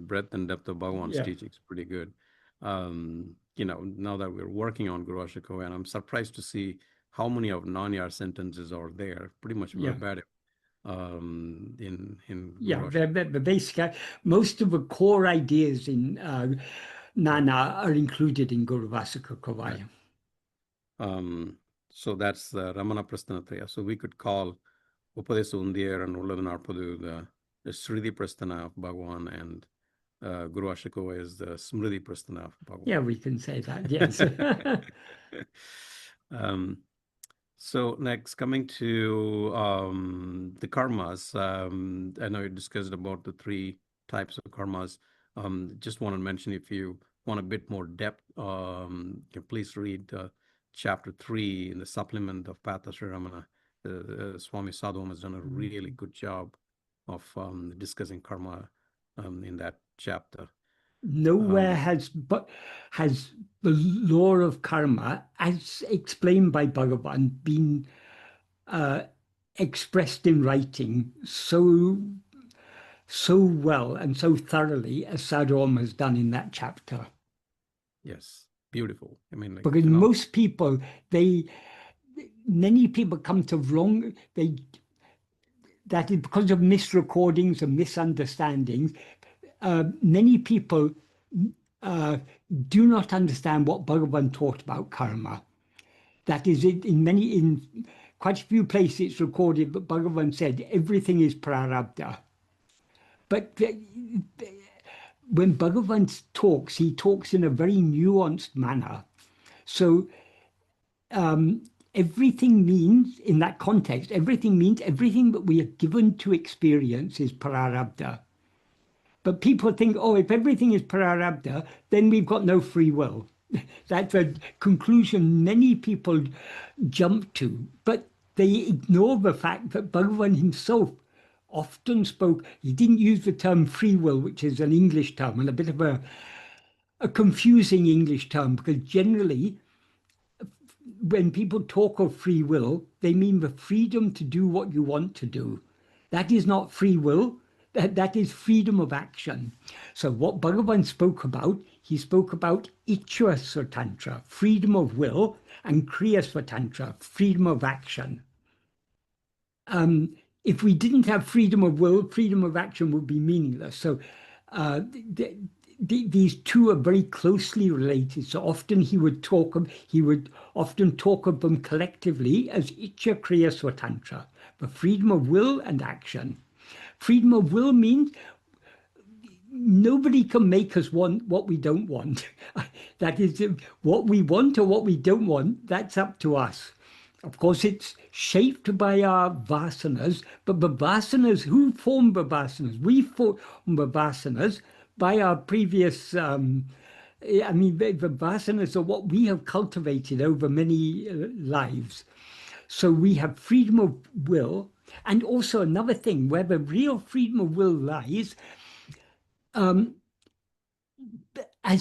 breadth and depth of Bhagavan's yeah, teachings pretty good. Now that we're working on Guru Ashokava, and I'm surprised to see how many of Nanyar sentences are there, pretty much yeah. verbatim in Yeah, Guru Ashokava. the basic, most of the core ideas in Nana are included in Guru Vasika Right. Kavaya. So that's the Ramana Prasthanataya. So we could call Upadesa Undiyar and Uڵḷadu Nāṛpadu the Sriti Prasthana of Bhagavan, and Guru Ashokava is the Smriti Prasthana of Bhagavan. Yeah, we can say that, yes. So next, coming to the karmas, I know you discussed about the 3 types of karmas. Just want to mention, if you want a bit more depth, please read chapter 3 in the supplement of Patha Sri Ramana. Swami Sadhu Om has done a really good job of discussing karma in that chapter. Nowhere has the law of karma, as explained by Bhagavan, been expressed in writing so well and so thoroughly as Sadhu Om has done in that chapter. Yes, beautiful. I mean, because most people, many people come to that is because of misrecordings and misunderstandings. Many people do not understand what Bhagavan taught about karma. That is, in quite a few places it's recorded, but Bhagavan said everything is prarabdha. But when Bhagavan talks, he talks in a very nuanced manner. So everything means, in that context, everything means everything that we are given to experience is prarabdha. But people think, oh, if everything is prarabdha, then we've got no free will. That's a conclusion many people jump to, but they ignore the fact that Bhagavan himself often spoke, he didn't use the term free will, which is an English term, and a bit of a confusing English term, because generally, when people talk of free will, they mean the freedom to do what you want to do. That is not free will. That is freedom of action. So what Bhagavan spoke about, he spoke about Ichcha Swatantra, freedom of will, and Kriya Swatantra, freedom of action. If we didn't have freedom of will, freedom of action would be meaningless. So these two are very closely related. So often he would often talk of them collectively as Ichcha Kriya Swatantra, the freedom of will and action. Freedom of will means nobody can make us want what we don't want. That is, what we want or what we don't want, that's up to us. Of course, it's shaped by our vasanas, but the vasanas, who form the vasanas? We form the vasanas by our previous, the vasanas are what we have cultivated over many lives. So we have freedom of will. And also another thing, where the real freedom of will lies, as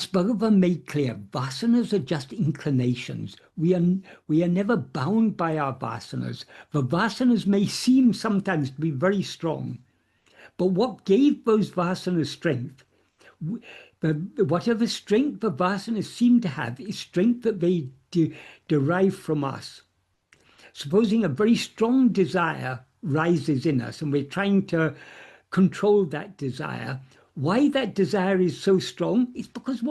Bhagavan made clear, vasanas are just inclinations. We are never bound by our vasanas. The vasanas may seem sometimes to be very strong, but what gave those vasanas strength, whatever strength the vasanas seem to have, is strength that they derive from us. Supposing a very strong desire rises in us and we're trying to control that desire, why that desire is so strong, it's because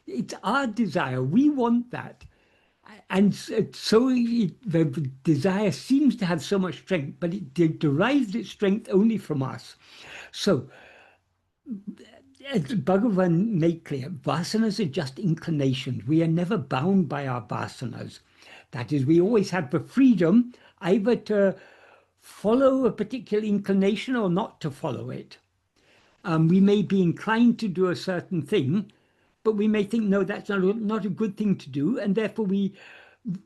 it's our desire. We want that. And so the desire seems to have so much strength, but it derives its strength only from us. So, as Bhagavan made clear, vasanas are just inclinations. We are never bound by our vasanas. That is, we always have the freedom either to follow a particular inclination or not to follow it. We may be inclined to do a certain thing, but we may think, no, that's not a good thing to do, and therefore we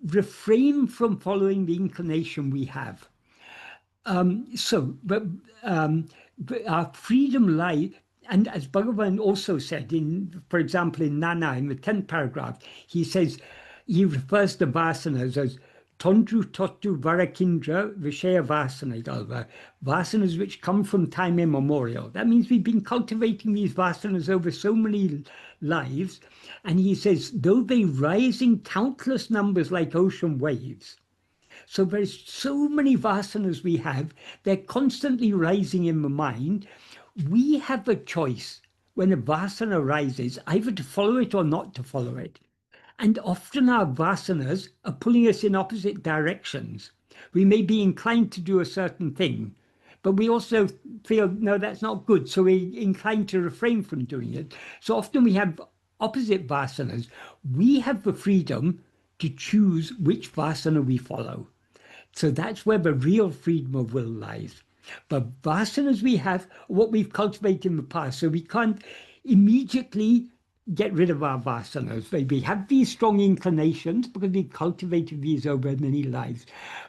refrain from following the inclination we have. But our freedom lies, and as Bhagavan also said, for example, in Nana, in the 10th paragraph, he says, he refers to vasanas as Tondru Totu Varakindra Vishaya Vasana, vasanas which come from time immemorial. That means we've been cultivating these vasanas over so many lives. And he says, though they rise in countless numbers like ocean waves, so there's so many vasanas we have, they're constantly rising in the mind. We have a choice when a vasana rises, either to follow it or not to follow it. And often our vasanas are pulling us in opposite directions. We may be inclined to do a certain thing, but we also feel, no, that's not good. So we're inclined to refrain from doing it. So often we have opposite vasanas. We have the freedom to choose which vasana we follow. So that's where the real freedom of will lies. But vasanas we have, what we've cultivated in the past, so we can't immediately get rid of our vasanas. We have these strong inclinations because we've cultivated these over many lives.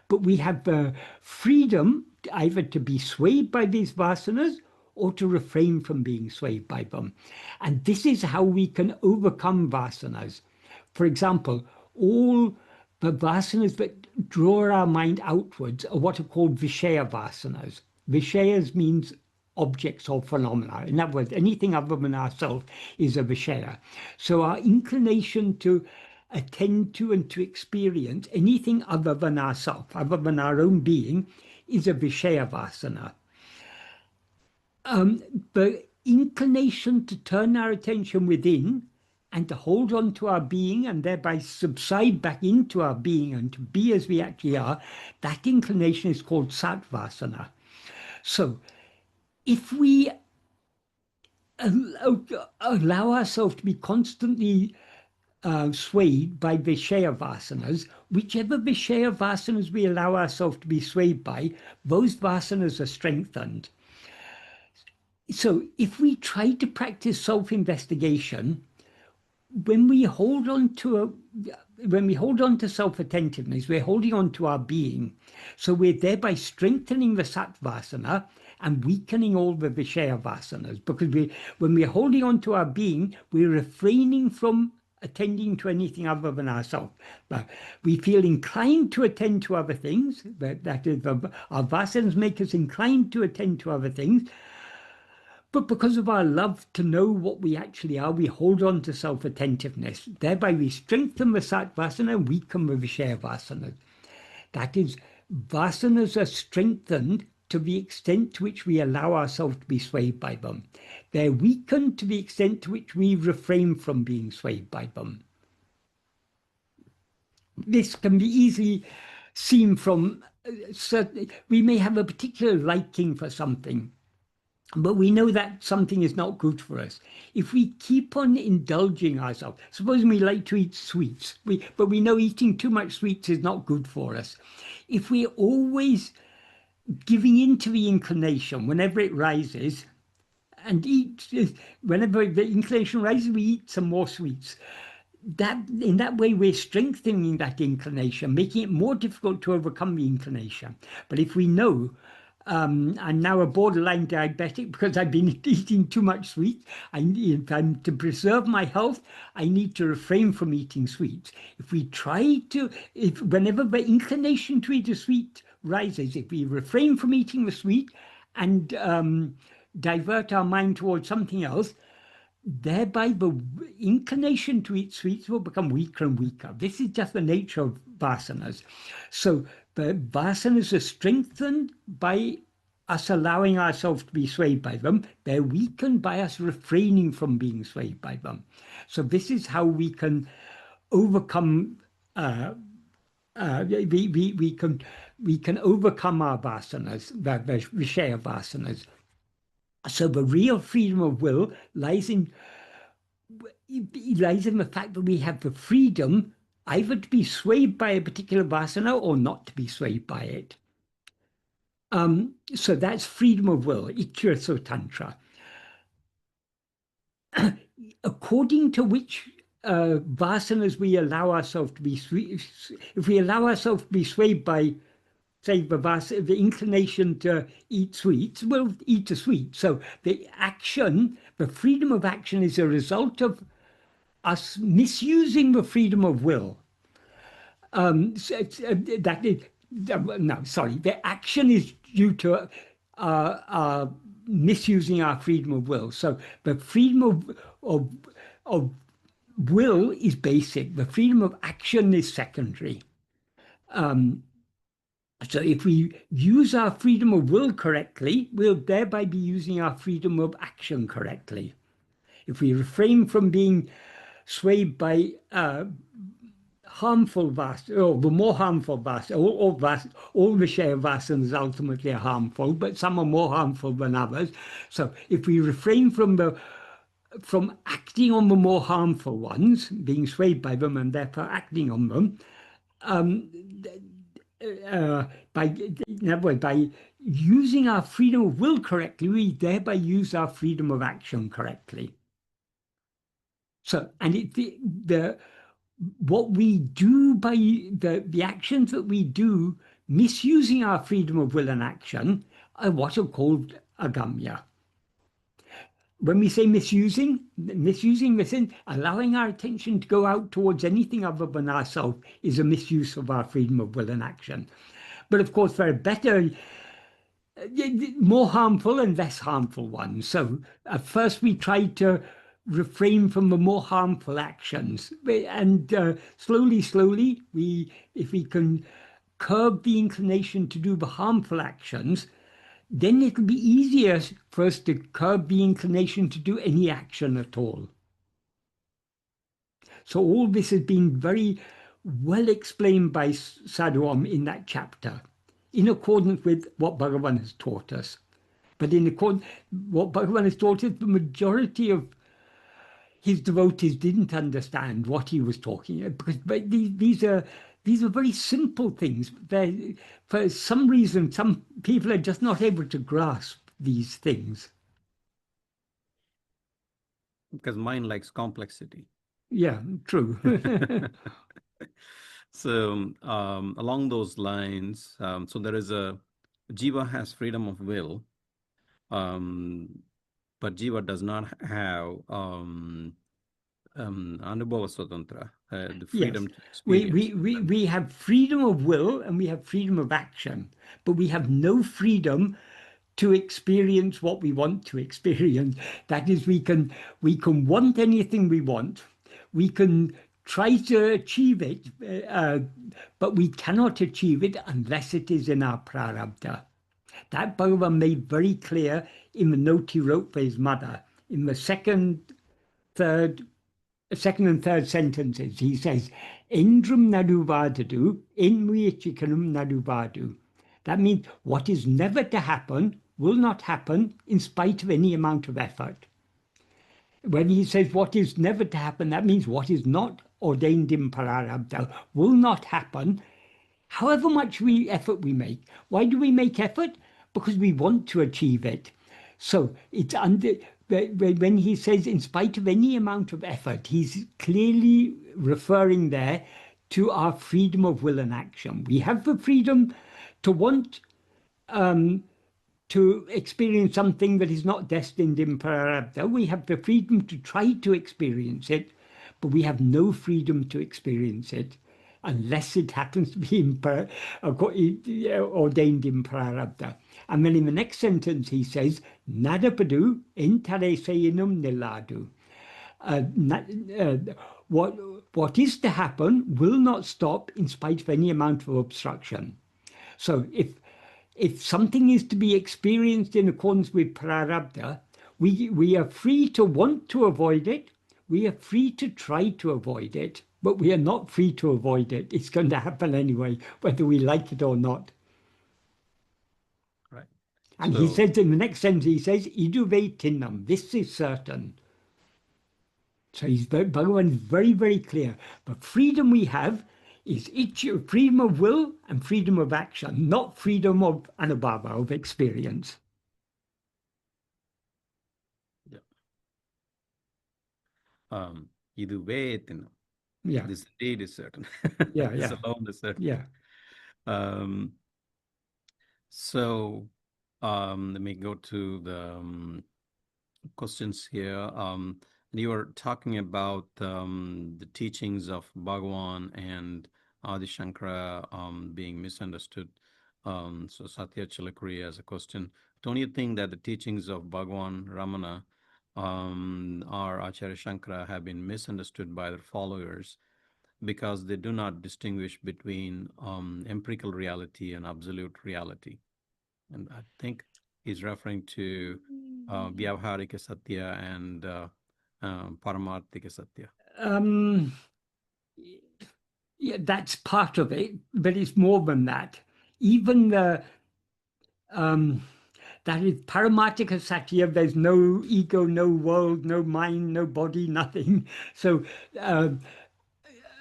But we have the freedom either to be swayed by these vasanas or to refrain from being swayed by them. And this is how we can overcome vasanas. For example, all the vasanas that draw our mind outwards are what are called Vishaya vasanas. Vishayas means objects or phenomena. In other words, anything other than ourselves is a Vishaya. So our inclination to attend to and to experience anything other than ourselves, other than our own being, is a Vishaya vasana. The inclination to turn our attention within and to hold on to our being and thereby subside back into our being and to be as we actually are, that inclination is called sattvasana. So if we allow ourselves to be constantly swayed by Vishaya vasanas, whichever Vishaya vasanas we allow ourselves to be swayed by, those vasanas are strengthened. So if we try to practice self-investigation, when we hold on to self-attentiveness, we're holding on to our being. So we're thereby strengthening the sattvasana and weakening all the Vishaya vasanas. Because when we're holding on to our being, we're refraining from attending to anything other than ourselves. But we feel inclined to attend to other things. That is, our vasanas make us inclined to attend to other things. But because of our love to know what we actually are, we hold on to self-attentiveness. Thereby we strengthen the sattvasana and weaken the Vishaya vasanas. That is, vasanas are strengthened to the extent to which we allow ourselves to be swayed by them. They're weakened to the extent to which we refrain from being swayed by them. This can be easily seen from certain, we may have a particular liking for something, but we know that something is not good for us. If we keep on indulging ourselves, suppose we like to eat sweets, but we know eating too much sweets is not good for us. If we're always giving in to the inclination whenever it rises, and whenever the inclination rises, we eat some more sweets. In that way, we're strengthening that inclination, making it more difficult to overcome the inclination. But if we know, I'm now a borderline diabetic because I've been eating too much sweets. To preserve my health, I need to refrain from eating sweets. Whenever the inclination to eat a sweet rises, if we refrain from eating the sweet and divert our mind towards something else, thereby the inclination to eat sweets will become weaker and weaker. This is just the nature of vasanas. So the vasanas are strengthened by us allowing ourselves to be swayed by them. They're weakened by us refraining from being swayed by them. So this is how we can overcome. We can overcome our vasanas, the Vishaya vasanas. So the real freedom of will lies in the fact that we have the freedom either to be swayed by a particular vasana or not to be swayed by it. So that's freedom of will, Ichira Tantra. according to which vasanas we allow ourselves to be if we allow ourselves to be swayed by, say, the inclination to eat sweets, we'll eat a sweet. So the action, the freedom of action, is a result of us misusing the freedom of will. That is, no, sorry, the action is due to misusing our freedom of will. So the freedom of will is basic. The freedom of action is secondary. So if we use our freedom of will correctly, we'll thereby be using our freedom of action correctly. If we refrain from being swayed by harmful vasanas, or the more harmful vasanas, all Vishaya vasanas ultimately are harmful, but some are more harmful than others. So if we refrain from acting on the more harmful ones, being swayed by them and therefore acting on them, in other words, by using our freedom of will correctly, we thereby use our freedom of action correctly. So, and what we do by the actions that we do, misusing our freedom of will and action, are what are called agamya. When we say misusing this in allowing our attention to go out towards anything other than ourselves is a misuse of our freedom of will and action. But of course, there are better, more harmful and less harmful ones. So at first we try to refrain from the more harmful actions, and slowly, if we can curb the inclination to do the harmful actions, then it'll be easier for us to curb the inclination to do any action at all. So all this has been very well explained by Sadhu Om in that chapter, in accordance with what Bhagavan has taught us. But in accordance what Bhagavan has taught us, the majority of his devotees didn't understand what he was talking about, because these are very simple things. For some reason, some people are just not able to grasp these things. Because mind likes complexity. Yeah, true. So along those lines, so there is Jiva has freedom of will, but Jiva does not have Anubhava Swatantra, the freedom to experience. We have freedom of will and we have freedom of action, but we have no freedom to experience what we want to experience. That is, we can want anything we want. We can try to achieve it, but we cannot achieve it unless it is in our prarabdha. That Bhagavan made very clear in the note he wrote for his mother. In the second and third sentences, he says, Endrum naduvadadu, enmuyachikanum naduvadu. That means what is never to happen will not happen in spite of any amount of effort. When he says what is never to happen, that means what is not ordained in prarabdha will not happen, however much effort we make. Why do we make effort? Because we want to achieve it. So it's when he says in spite of any amount of effort, he's clearly referring there to our freedom of will and action. We have the freedom to want to experience something that is not destined in prarabdha. We have the freedom to try to experience it, but we have no freedom to experience it unless it happens to be ordained in prarabdha. And then in the next sentence he says, Nāṛpadu intarēsayinum uڵḷadu. What is to happen will not stop in spite of any amount of obstruction. So if something is to be experienced in accordance with prarabdha, we are free to want to avoid it, we are free to try to avoid it, but we are not free to avoid it. It's going to happen anyway, whether we like it or not. Right. And he says in the next sentence, he says, Iduve tinnam, this is certain. So Bhagavan is very, very clear. The freedom we have is freedom of will and freedom of action, not freedom of anubhava, of experience. Yeah. iduve thinam. Yeah. This indeed is certain. Yeah. This Yeah. alone is certain. Yeah. So let me go to the questions here. You were talking about the teachings of Bhagavan and Adi Shankara being misunderstood. So Satya Chilakuri has a question. Don't you think that the teachings of Bhagavan Ramana or Acharya Shankara have been misunderstood by their followers because they do not distinguish between empirical reality and absolute reality? And I think he's referring to Vyavaharika Satya and Paramarthika Satya. Yeah, that's part of it, but it's more than that. Even the that is Paramarthika Satya. There's no ego, no world, no mind, no body, nothing. So,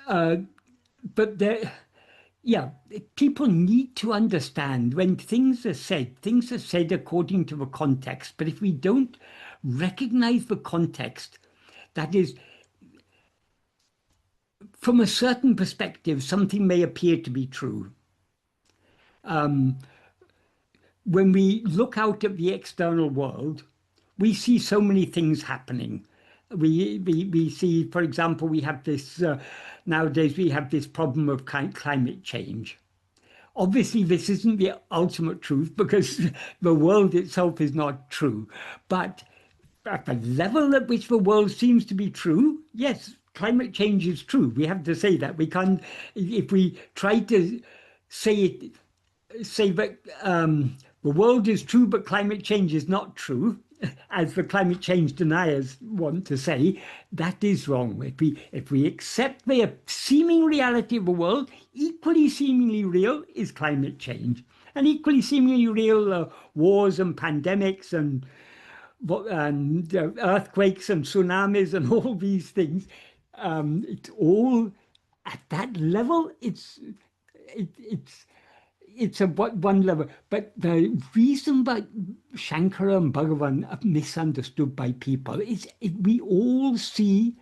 but there. Yeah, people need to understand when things are said according to the context. But if we don't recognize the context, that is, from a certain perspective, something may appear to be true. When we look out at the external world, we see so many things happening. We see, for example, we have this, nowadays we have this problem of climate change. Obviously, this isn't the ultimate truth because the world itself is not true. But at the level at which the world seems to be true, yes, climate change is true. We have to say that. We can't, if we try to say that the world is true, but climate change is not true, as the climate change deniers want to say, that is wrong. If we accept the seeming reality of the world, equally seemingly real is climate change, and equally seemingly real wars and pandemics and earthquakes and tsunamis and all these things. It's all at that level. It's a one level, but the reason that Shankara and Bhagavan are misunderstood by people is we all see,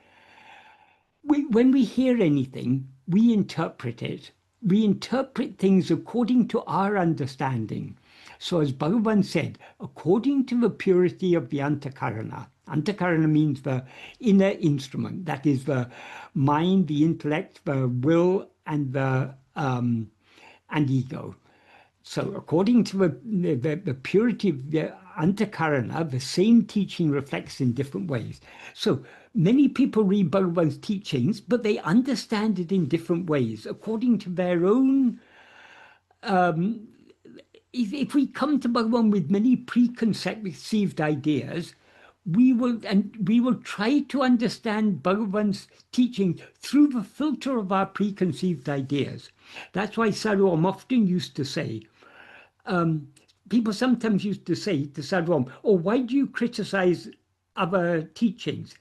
when we hear anything, we interpret it. We interpret things according to our understanding. So as Bhagavan said, according to the purity of the antakarana. Antakarana means the inner instrument, that is the mind, the intellect, the will, and the and ego. So according to the purity of the antakarana, the same teaching reflects in different ways. So many people read Bhagavan's teachings, but they understand it in different ways, according to their own. If we come to Bhagavan with many preconceived ideas, we will try to understand Bhagavan's teaching through the filter of our preconceived ideas. That's why Sadhu Om often used to say, people sometimes used to say to Sadhu Om, "Oh, why do you criticize other teachings?"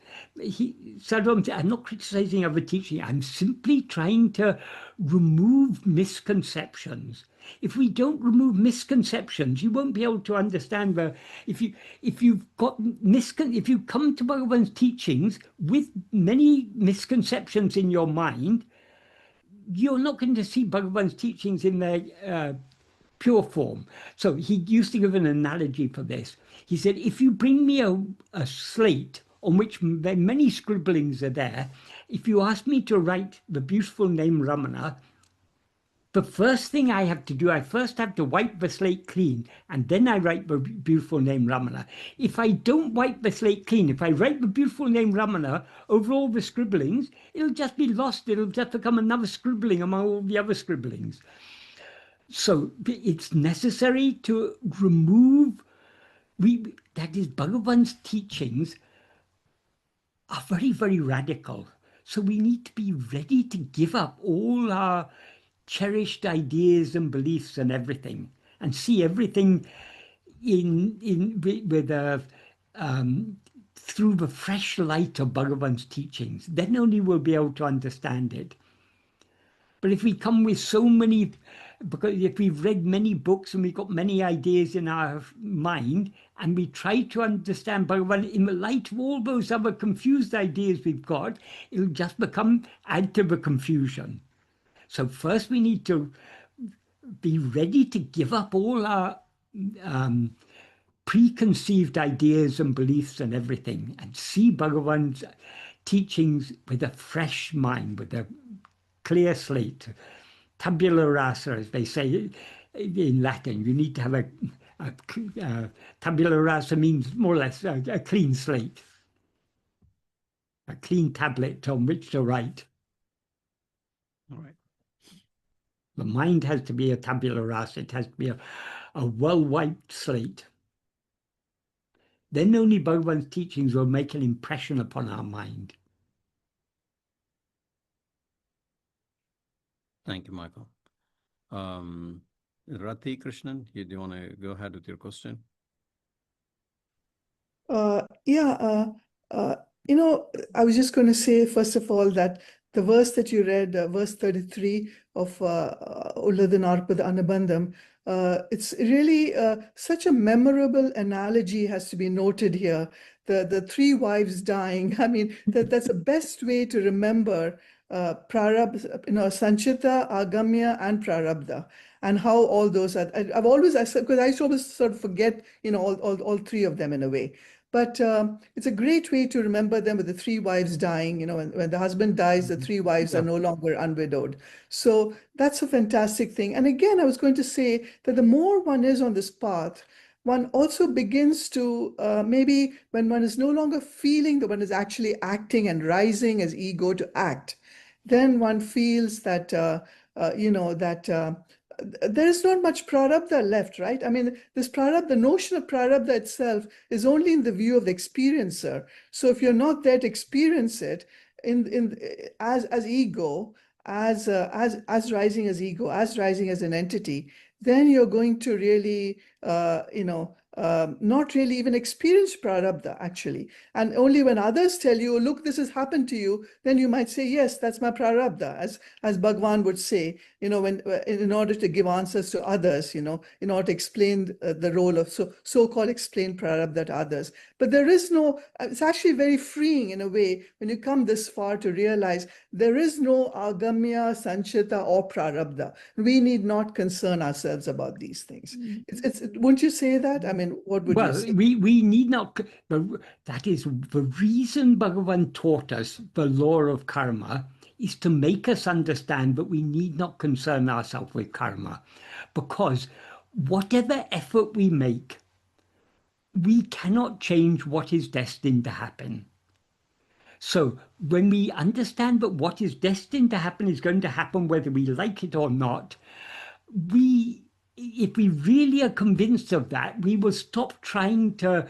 Sadhu Om said, "I'm not criticizing other teaching. I'm simply trying to remove misconceptions. If we don't remove misconceptions, you won't be able to understand if you come to Bhagavan's teachings with many misconceptions in your mind, you're not going to see Bhagavan's teachings in their pure form." So he used to give an analogy for this. He said, if you bring me a slate on which many scribblings are there, if you ask me to write the beautiful name Ramana, the first thing I have to do, I first have to wipe the slate clean, and then I write the beautiful name Ramana. If I don't wipe the slate clean, if I write the beautiful name Ramana over all the scribblings, it'll just be lost. It'll just become another scribbling among all the other scribblings. So it's necessary to remove, that is, Bhagavan's teachings are very, very radical. So we need to be ready to give up all our cherished ideas and beliefs and everything, and see everything through the fresh light of Bhagavan's teachings. Then only we'll be able to understand it. But if we come with so many because if we've read many books and we've got many ideas in our mind, and we try to understand Bhagavan in the light of all those other confused ideas we've got, it'll just add to the confusion. So first we need to be ready to give up all our preconceived ideas and beliefs and everything, and see Bhagavan's teachings with a fresh mind, with a clear slate. Tabula rasa, as they say in Latin. You need to have a tabula rasa means more or less a clean slate, a clean tablet on which to write. All right. The mind has to be a tabula rasa. It has to be a well-wiped slate. Then only Bhagavan's teachings will make an impression upon our mind. Thank you, Michael. Rati Krishnan, do you want to go ahead with your question? I was just going to say, first of all, that the verse that you read, verse 33 of Uڵḷadu Nāṛpadu Anubandham, it's really such a memorable analogy has to be noted here. The three wives dying. I mean, that's the best way to remember prarabdha, sanchita, agamya, and prarabdha, and how all those are. Because I used to always sort of forget, all three of them in a way. But it's a great way to remember them with the three wives dying. When the husband dies, the three wives are no longer unwidowed. So that's a fantastic thing. And again, I was going to say that the more one is on this path, one also begins to, maybe when one is no longer feeling that one is actually acting and rising as ego to act, then one feels that, there is not much prarabdha left, right? I mean, this prarabdha, the notion of prarabdha itself is only in the view of the experiencer. So if you're not there to experience it as ego, as rising as ego, as rising as an entity, then you're going to really, not really even experience prarabdha, actually. And only when others tell you, look, this has happened to you, then you might say, yes, that's my prarabdha, as Bhagavan would say, when in order to give answers to others, in order to explain the role of so-called explain prarabdha to others. But there is no, it's actually very freeing in a way when you come this far to realize there is no agamya, sanchita, or prarabdha. We need not concern ourselves about these things. Wouldn't you say that? I mean, what would you say? We need not, that is the reason Bhagavan taught us the law of karma, is to make us understand that we need not concern ourselves with karma, because whatever effort we make, we cannot change what is destined to happen. So when we understand that what is destined to happen is going to happen whether we like it or not, if we really are convinced of that, we will stop trying to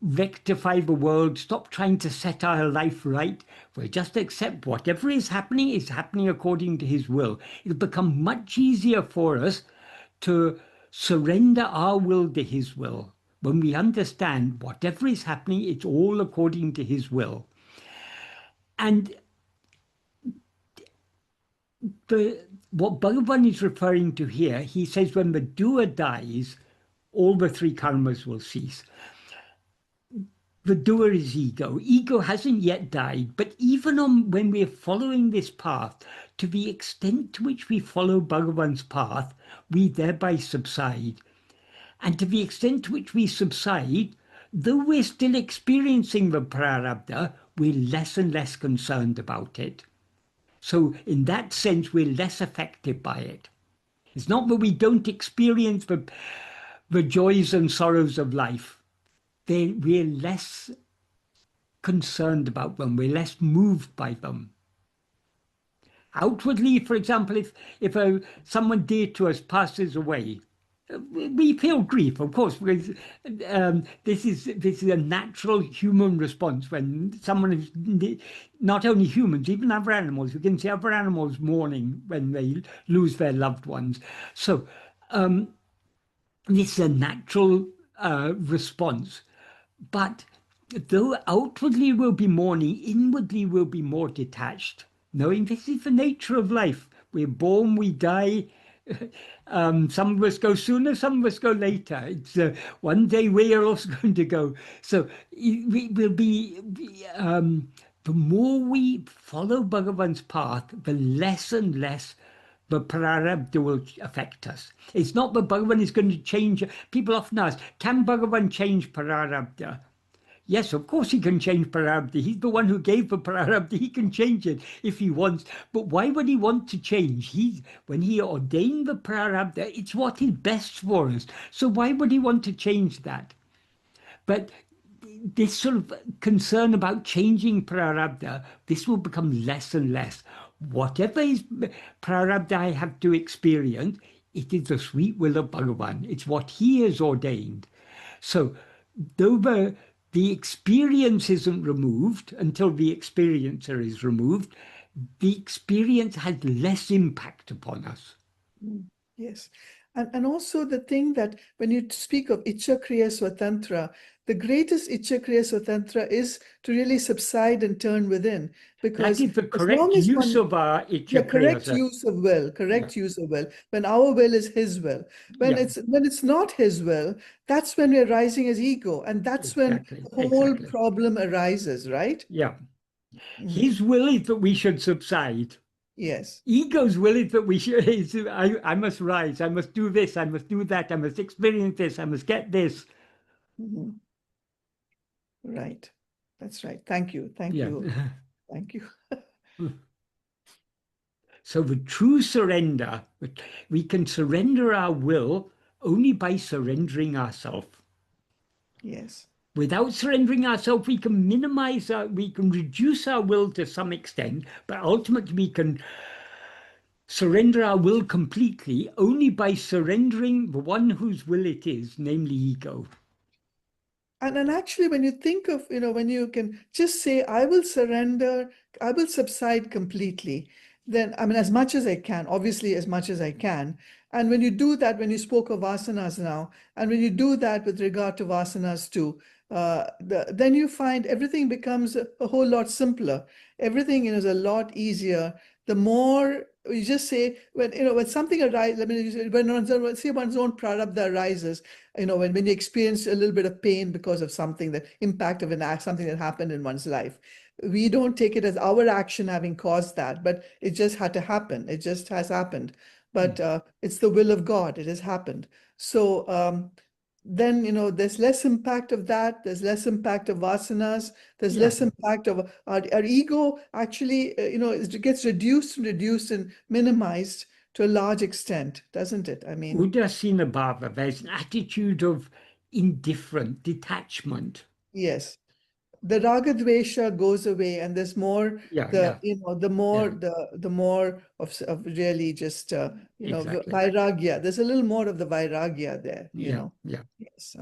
rectify the world, stop trying to set our life right. We'll just accept whatever is happening according to his will. It'll become much easier for us to surrender our will to his will. When we understand whatever is happening, it's all according to his will. And what Bhagavan is referring to here, he says when the doer dies, all the three karmas will cease. The doer is ego. Ego hasn't yet died, but even when we're following this path, to the extent to which we follow Bhagavan's path, we thereby subside. And to the extent to which we subside, though we're still experiencing the prarabdha, we're less and less concerned about it. So in that sense, we're less affected by it. It's not that we don't experience the joys and sorrows of life. We're less concerned about them. We're less moved by them. Outwardly, for example, if someone dear to us passes away, we feel grief, of course, because this is a natural human response when someone is, not only humans, even other animals. We can see other animals mourning when they lose their loved ones. So this is a natural response. But though outwardly we'll be mourning, inwardly we'll be more detached, knowing this is the nature of life. We're born, we die, Some of us go sooner, some of us go later. It's one day we are also going to go. So we will be, the more we follow Bhagavan's path, the less and less the prarabdha will affect us. It's not that Bhagavan is going to change. People often ask, can Bhagavan change prarabdha? Yes, of course he can change prarabdha. He's the one who gave the prarabdha. He can change it if he wants. But why would he want to change? When he ordained the prarabdha, it's what is best for us. So why would he want to change that? But this sort of concern about changing prarabdha, this will become less and less. Whatever is prarabdha I have to experience, it is the sweet will of Bhagavan. It's what he has ordained. So though the experience isn't removed until the experiencer is removed, the experience has less impact upon us. Yes. And also the thing that when you speak of Ichcha Kriya Swatantra, the greatest Ichcha Kriya Swatantra is to really subside and turn within. Because that is the as correct long as use of our Ichcha Kriya. correct use of will, correct use of will. When our will is his will. When it's not his will, that's when we're rising as ego. And that's when the whole problem arises, right? Yeah. His will is that we should subside. Yes. Ego's will is that we should, I must rise, I must do this, I must do that, I must experience this, I must get this. Right. That's right. Thank you. Thank you. Thank you. So the true surrender, we can surrender our will only by surrendering ourselves. Yes. Without surrendering ourselves, we can minimize, we can reduce our will to some extent, but ultimately we can surrender our will completely only by surrendering the one whose will it is, namely ego. And actually, when you think of, when you can just say, I will surrender, I will subside completely, then, I mean, as much as I can, obviously, as much as I can. And when you do that, when you spoke of vasanas now, and when you do that with regard to vasanas too, then you find everything becomes a whole lot simpler. Everything is a lot easier. The more you just say, when something arises, when one's own prarabdha arises, when you experience a little bit of pain because of something, the impact of an act, something that happened in one's life, we don't take it as our action having caused that, but it just had to happen. It just has happened. But it's the will of God. It has happened. So then, there's less impact of that. There's less impact of vasanas. There's less impact of our ego. Actually, it gets reduced and minimized to a large extent, doesn't it? I mean, Udasina bhava, there's an attitude of indifferent detachment. Yes. The raga dvesha goes away, and there's more the more of really just vairagya. There's a little more of the vairagya there, Yeah. Yes.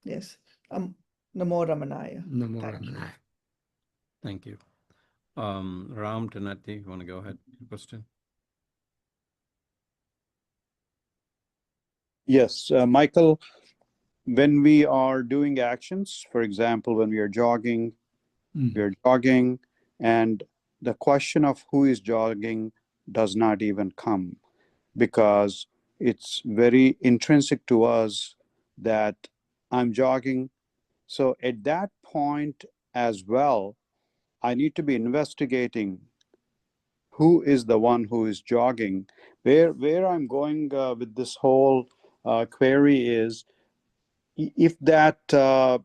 Yes. Namo Ramanaya. Namo Ramanaya. Thank you. Ram Tanati, you want to go ahead? Question? Yes, Michael, when we are doing actions, for example, when we are jogging, and the question of who is jogging does not even come, because it's very intrinsic to us that I'm jogging. So at that point as well, I need to be investigating who is the one who is jogging. Where I'm going with this whole query is, if that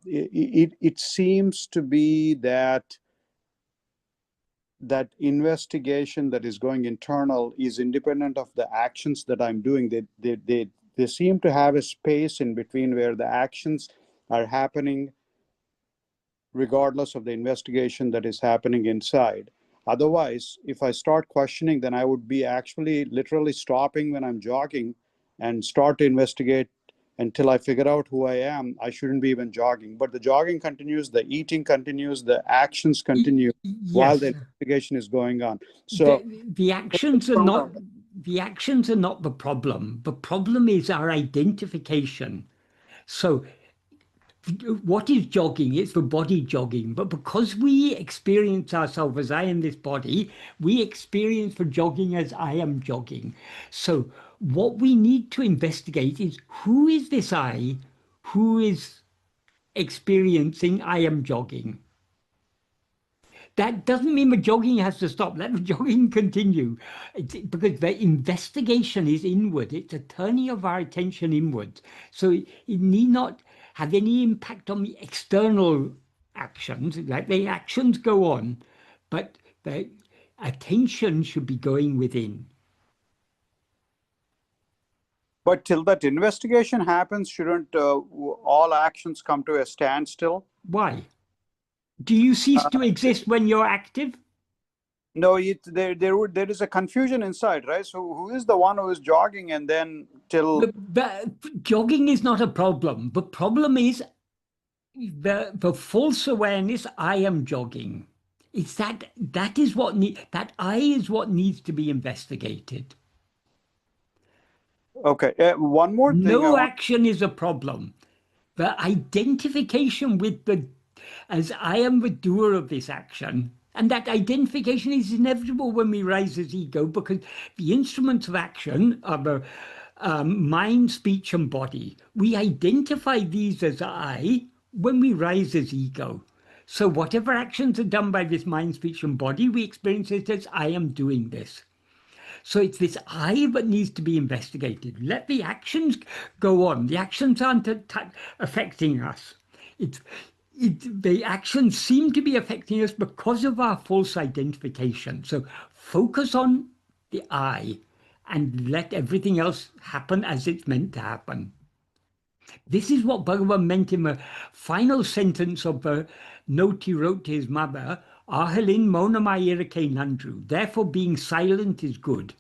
it seems to be that investigation that is going internal is independent of the actions that I'm doing. They seem to have a space in between where the actions are happening regardless of the investigation that is happening inside. Otherwise, if I start questioning, then I would be actually literally stopping when I'm jogging and start to investigate until I figure out who I am. I shouldn't be even jogging. But the jogging continues, the eating continues, the actions continue while the investigation is going on. So the actions are not the problem. The problem is our identification. So what is jogging? It's the body jogging. But because we experience ourselves as I am this body, we experience the jogging as I am jogging. So what we need to investigate is who is this I who is experiencing I am jogging. That doesn't mean the jogging has to stop. Let the jogging continue. Because the investigation is inward. It's a turning of our attention inward. So it need not have any impact on the external actions. Like the actions go on, but the attention should be going within. But till that investigation happens, shouldn't all actions come to a standstill? Why? Do you cease to exist when you're active? No, there is a confusion inside, right? So who is the one who is jogging and then till... Jogging is not a problem. The problem is the false awareness, I am jogging. It's that is what that I is what needs to be investigated. Okay, one more thing. No action is a problem. The identification with as I am the doer of this action, and that identification is inevitable when we rise as ego, because the instruments of action are the mind, speech, and body. We identify these as I when we rise as ego. So whatever actions are done by this mind, speech, and body, we experience it as I am doing this. So it's this I that needs to be investigated. Let the actions go on. The actions aren't affecting us. The actions seem to be affecting us because of our false identification. So focus on the I and let everything else happen as it's meant to happen. This is what Bhagavan meant in the final sentence of the note he wrote to his mother, Ahalin Monamayirake Nandru. Therefore, being silent is good.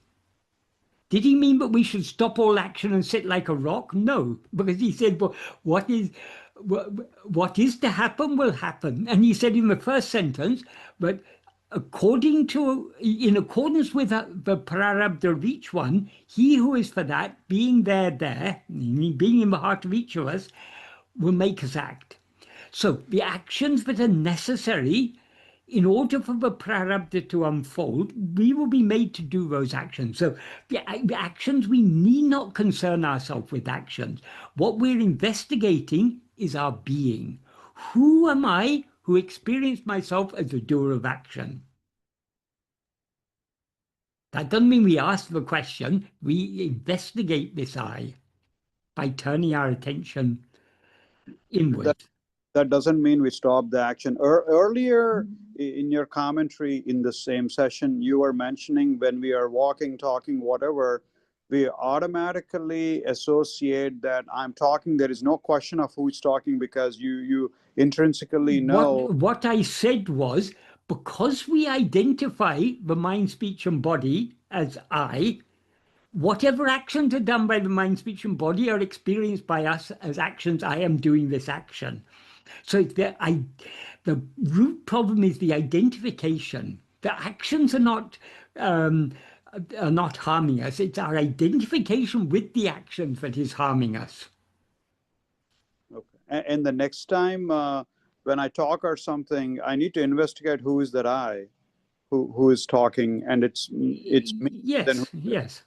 Did he mean that we should stop all action and sit like a rock? No, because he said, well, what is to happen will happen. And he said in the first sentence, but in accordance with the prarabdha of each one, he who is for that, being there, being in the heart of each of us, will make us act. So the actions that are necessary in order for the prarabdha to unfold, we will be made to do those actions. So the actions, we need not concern ourselves with actions. What we're investigating is our being. Who am I who experienced myself as a doer of action? That doesn't mean we ask the question. We investigate this I by turning our attention inward. That doesn't mean we stop the action. Earlier in your commentary in the same session, you were mentioning when we are walking, talking, whatever, we automatically associate that I'm talking. There is no question of who's talking because you intrinsically know. What I said was, because we identify the mind, speech, and body as I, whatever actions are done by the mind, speech, and body are experienced by us as actions. I am doing this action. So the root problem is the identification. The actions are not harming us. It's our identification with the actions that is harming us. Okay. And the next time when I talk or something, I need to investigate who is that I who is talking, and it's me. Yes, yes.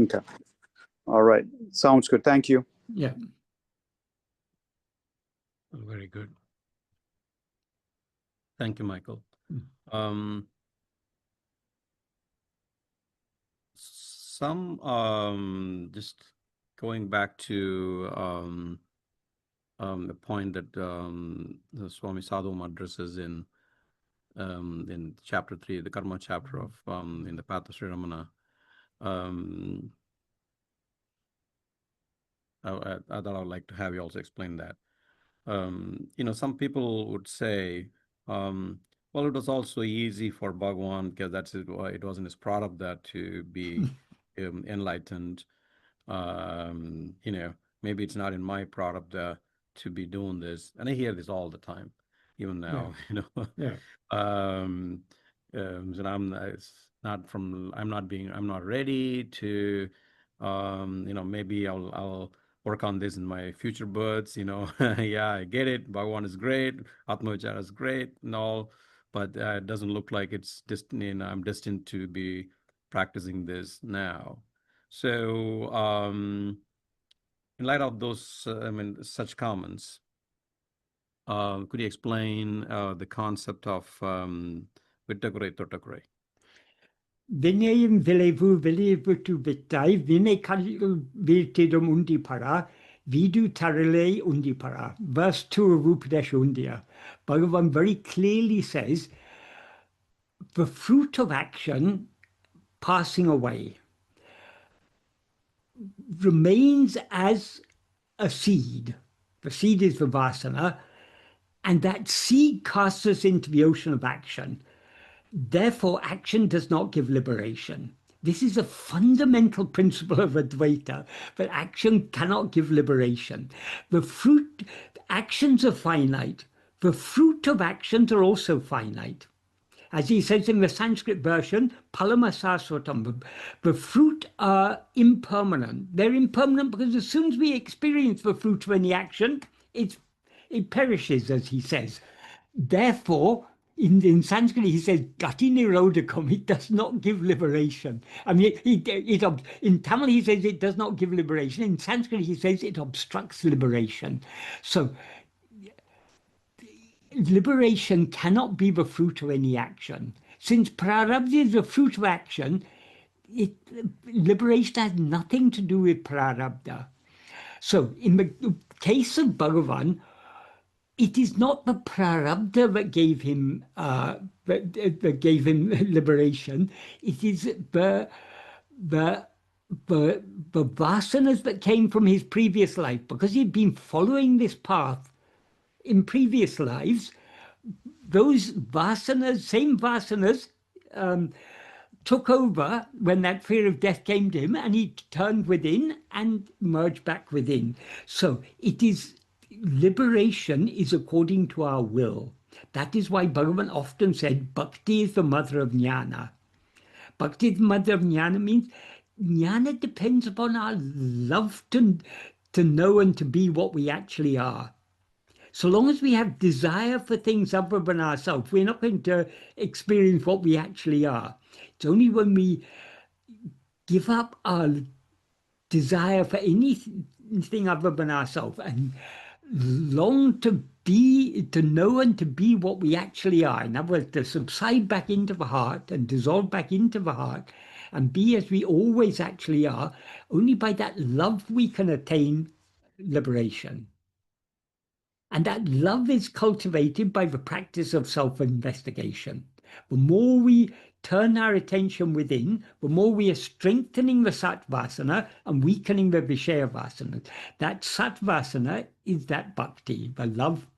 Okay. All right. Sounds good. Thank you. Yeah. Very good. Thank you, Michael. Just going back to the point that the Swami Sadhu Om addresses in chapter 3, the Karma chapter of in the Path of Sri Ramana. I thought I would like to have you also explain that. Some people would say, well, it was also easy for Bhagavan because it wasn't his prarabdha to be enlightened. Maybe it's not in my prarabdha to be doing this. And I hear this all the time, even now, Yeah. And I'm not ready to, maybe I'll work on this in my future births, yeah, I get it. Bhagavan is great. Atma-vichara is great and all, but it doesn't look like it's I'm destined to be practicing this now. So in light of those, such comments, could you explain the concept of Vittakure Tottakure? Vinayam vilevu vilevutu vittai vinay virtidum undipara vidu tarile undipara. Verse 2 of Upadesh Undiyar. Bhagavan very clearly says, the fruit of action passing away remains as a seed. The seed is the vasana, and that seed casts us into the ocean of action. Therefore, action does not give liberation. This is a fundamental principle of Advaita, that action cannot give liberation. The fruit, actions are finite. The fruit of actions are also finite. As he says in the Sanskrit version, palamasasvatam, the fruit are impermanent. They're impermanent because as soon as we experience the fruit of any action, it perishes, as he says. Therefore, in Sanskrit, he says, gati nirodhakam, it does not give liberation. I mean, in Tamil, he says it does not give liberation. In Sanskrit, he says it obstructs liberation. So, liberation cannot be the fruit of any action. Since prarabdha is the fruit of action, liberation has nothing to do with prarabdha. So in the case of Bhagavan, it is not the prarabdha that gave him liberation. It is the vasanas that came from his previous life, because he'd been following this path in previous lives. Those vasanas, same vasanas, took over when that fear of death came to him, and he turned within and merged back within. So it is, liberation is according to our will. That is why Bhagavan often said, Bhakti is the mother of jnana. Bhakti is the mother of jnana means jnana depends upon our love to know and to be what we actually are. So long as we have desire for things other than ourselves, we're not going to experience what we actually are. It's only when we give up our desire for anything other than ourselves and long to know and to be what we actually are. In other words, to subside back into the heart and dissolve back into the heart and be as we always actually are. Only by that love we can attain liberation. And that love is cultivated by the practice of self-investigation. The more we turn our attention within, the more we are strengthening the Satvasana and weakening the Vishaya Vasana. That Satvasana is that bhakti, the love,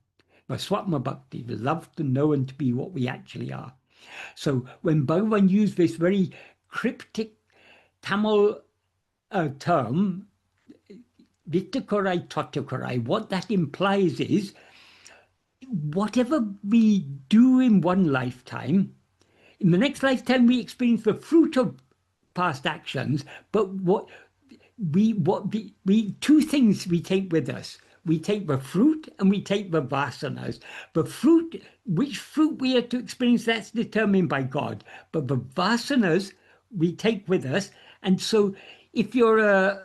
the Swatma Bhakti, the love to know and to be what we actually are. So when Bhagavan used this very cryptic Tamil term, Vittakurai Tottakurai, what that implies is whatever we do in one lifetime, in the next lifetime we experience the fruit of past actions, but two things we take with us. We take the fruit and we take the vasanas. The fruit, which fruit we are to experience, that's determined by God. But the vasanas we take with us. And so if you're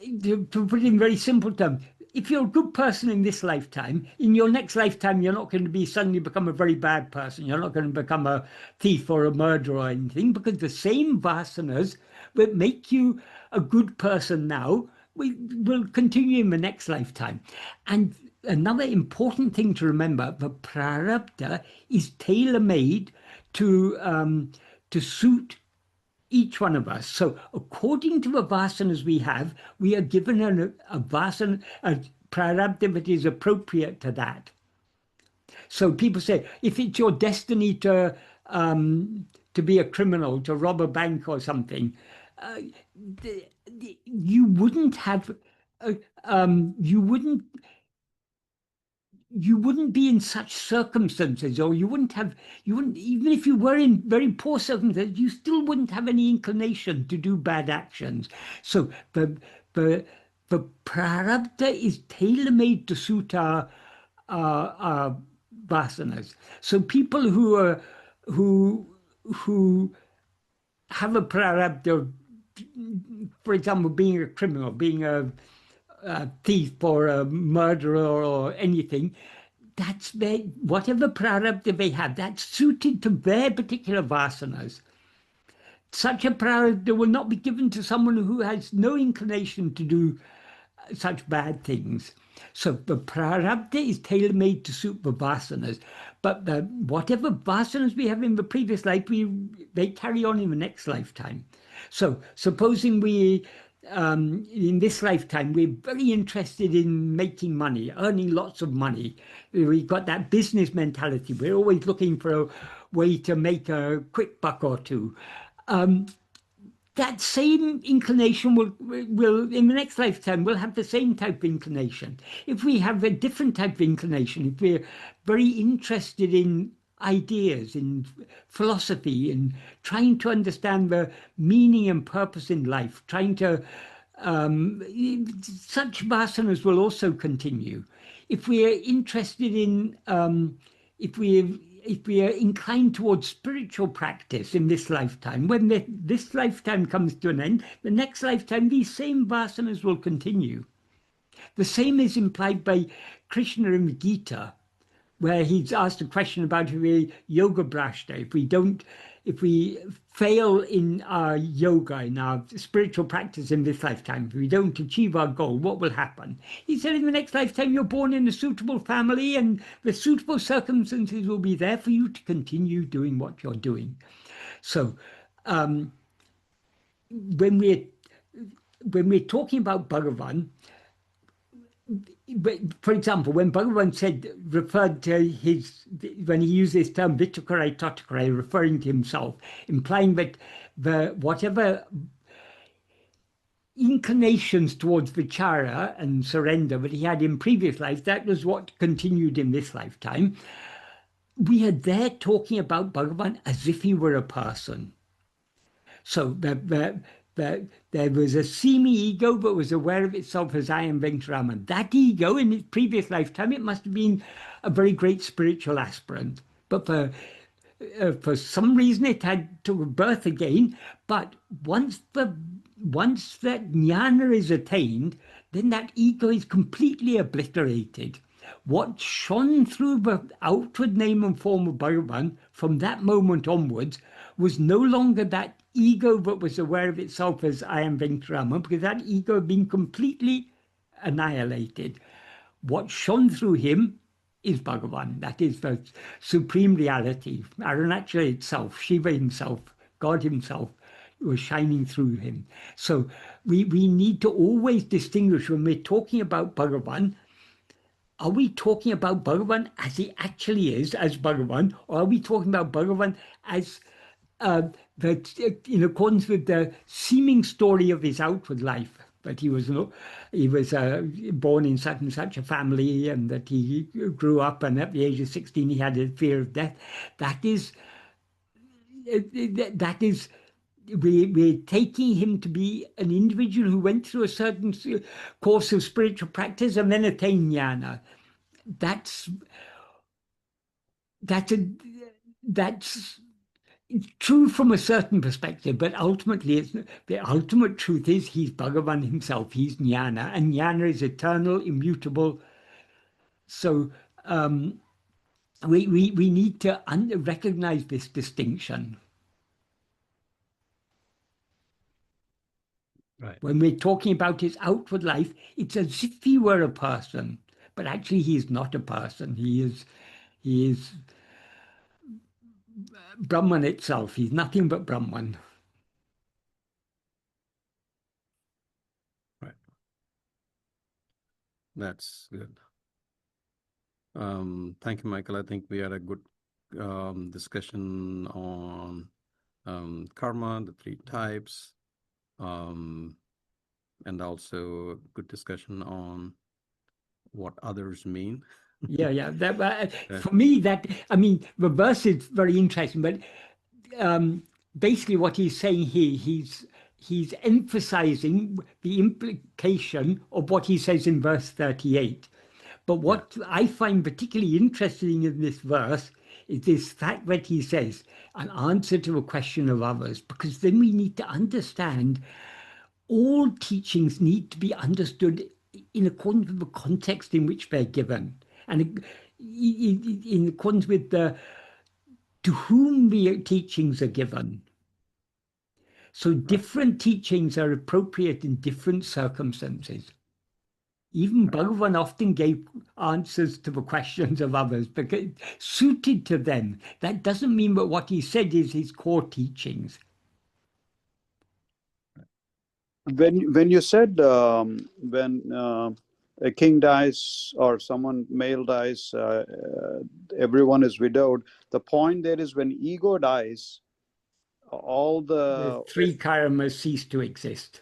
to put it in very simple terms, if you're a good person in this lifetime, in your next lifetime, you're not going to suddenly become a very bad person. You're not going to become a thief or a murderer or anything, because the same vasanas that make you a good person now will continue in the next lifetime. And another important thing to remember, the prarabdha is tailor-made to suit each one of us. So according to the vasanas we have, we are given a vasana, a prarabdha that is appropriate to that. So people say, if it's your destiny to be a criminal, to rob a bank or something, you wouldn't have, you wouldn't be in such circumstances, or you wouldn't, even if you were in very poor circumstances, you still wouldn't have any inclination to do bad actions. So the prarabdha is tailor-made to suit our vasanas. So people who have a prarabdha for example, being a criminal, being a thief or a murderer or anything, that's whatever prarabdha they have, that's suited to their particular vasanas. Such a prarabdha will not be given to someone who has no inclination to do such bad things. So the prarabdha is tailor-made to suit the vasanas, but whatever vasanas we have in the previous life, they carry on in the next lifetime. So supposing we, in this lifetime, we're very interested in making money, earning lots of money. We've got that business mentality. We're always looking for a way to make a quick buck or two. That same inclination will in the next lifetime, we'll have the same type of inclination. If we have a different type of inclination, if we're very interested in ideas, in philosophy, in trying to understand the meaning and purpose in life, trying to, such vasanas will also continue. If we are interested in, if we are inclined towards spiritual practice in this lifetime, when this lifetime comes to an end, the next lifetime, these same vasanas will continue. The same is implied by Krishna in the Gita, where he's asked a question about the yoga brashta. If we fail in our yoga, in our spiritual practice in this lifetime, if we don't achieve our goal, what will happen? He said in the next lifetime, you're born in a suitable family and the suitable circumstances will be there for you to continue doing what you're doing. So when we're talking about Bhagavan, for example, when Bhagavan referred to when he used this term vitukare tatakare, referring to himself, implying that whatever inclinations towards vichara and surrender that he had in previous life, that was what continued in this lifetime. We are there talking about Bhagavan as if he were a person. So there was a seeming ego that was aware of itself as I am Venkataraman. That ego in its previous lifetime, it must have been a very great spiritual aspirant. But for some reason it had to birth again. But once that jnana is attained, then that ego is completely obliterated. What shone through the outward name and form of Bhagavan from that moment onwards was no longer that ego that was aware of itself as I am Venkataraman, because that ego had been completely annihilated. What shone through him is Bhagavan. That is the supreme reality. Arunachala itself, Shiva himself, God himself was shining through him. So we need to always distinguish when we're talking about Bhagavan. Are we talking about Bhagavan as he actually is, as Bhagavan, or are we talking about Bhagavan as that in accordance with the seeming story of his outward life, that he was born in such and such a family, and that he grew up, and at the age of 16 he had a fear of death. That is we're taking him to be an individual who went through a certain course of spiritual practice and then attained jnana. That's it's true from a certain perspective, but ultimately the ultimate truth is he's Bhagavan himself, he's jnana, and jnana is eternal, immutable. So we need to recognize this distinction. Right. When we're talking about his outward life, it's as if he were a person, but actually he is not a person. He is Brahman itself. He's nothing but Brahman. Right. That's good. Thank you, Michael. I think we had a good discussion on karma, the three types, and also good discussion on what others mean. Yeah. For me, the verse is very interesting, but basically what he's saying here, he's emphasizing the implication of what he says in verse 38. But what I find particularly interesting in this verse is this fact that he says, an answer to a question of others, because then we need to understand all teachings need to be understood in accordance with the context in which they're given, and in accordance with the to whom the teachings are given. So different teachings are appropriate in different circumstances. Even Bhagavan often gave answers to the questions of others because suited to them. That doesn't mean that what he said is his core teachings. When you said when a king dies or someone male dies, everyone is widowed. The point there is when ego dies, all The three karmas cease to exist.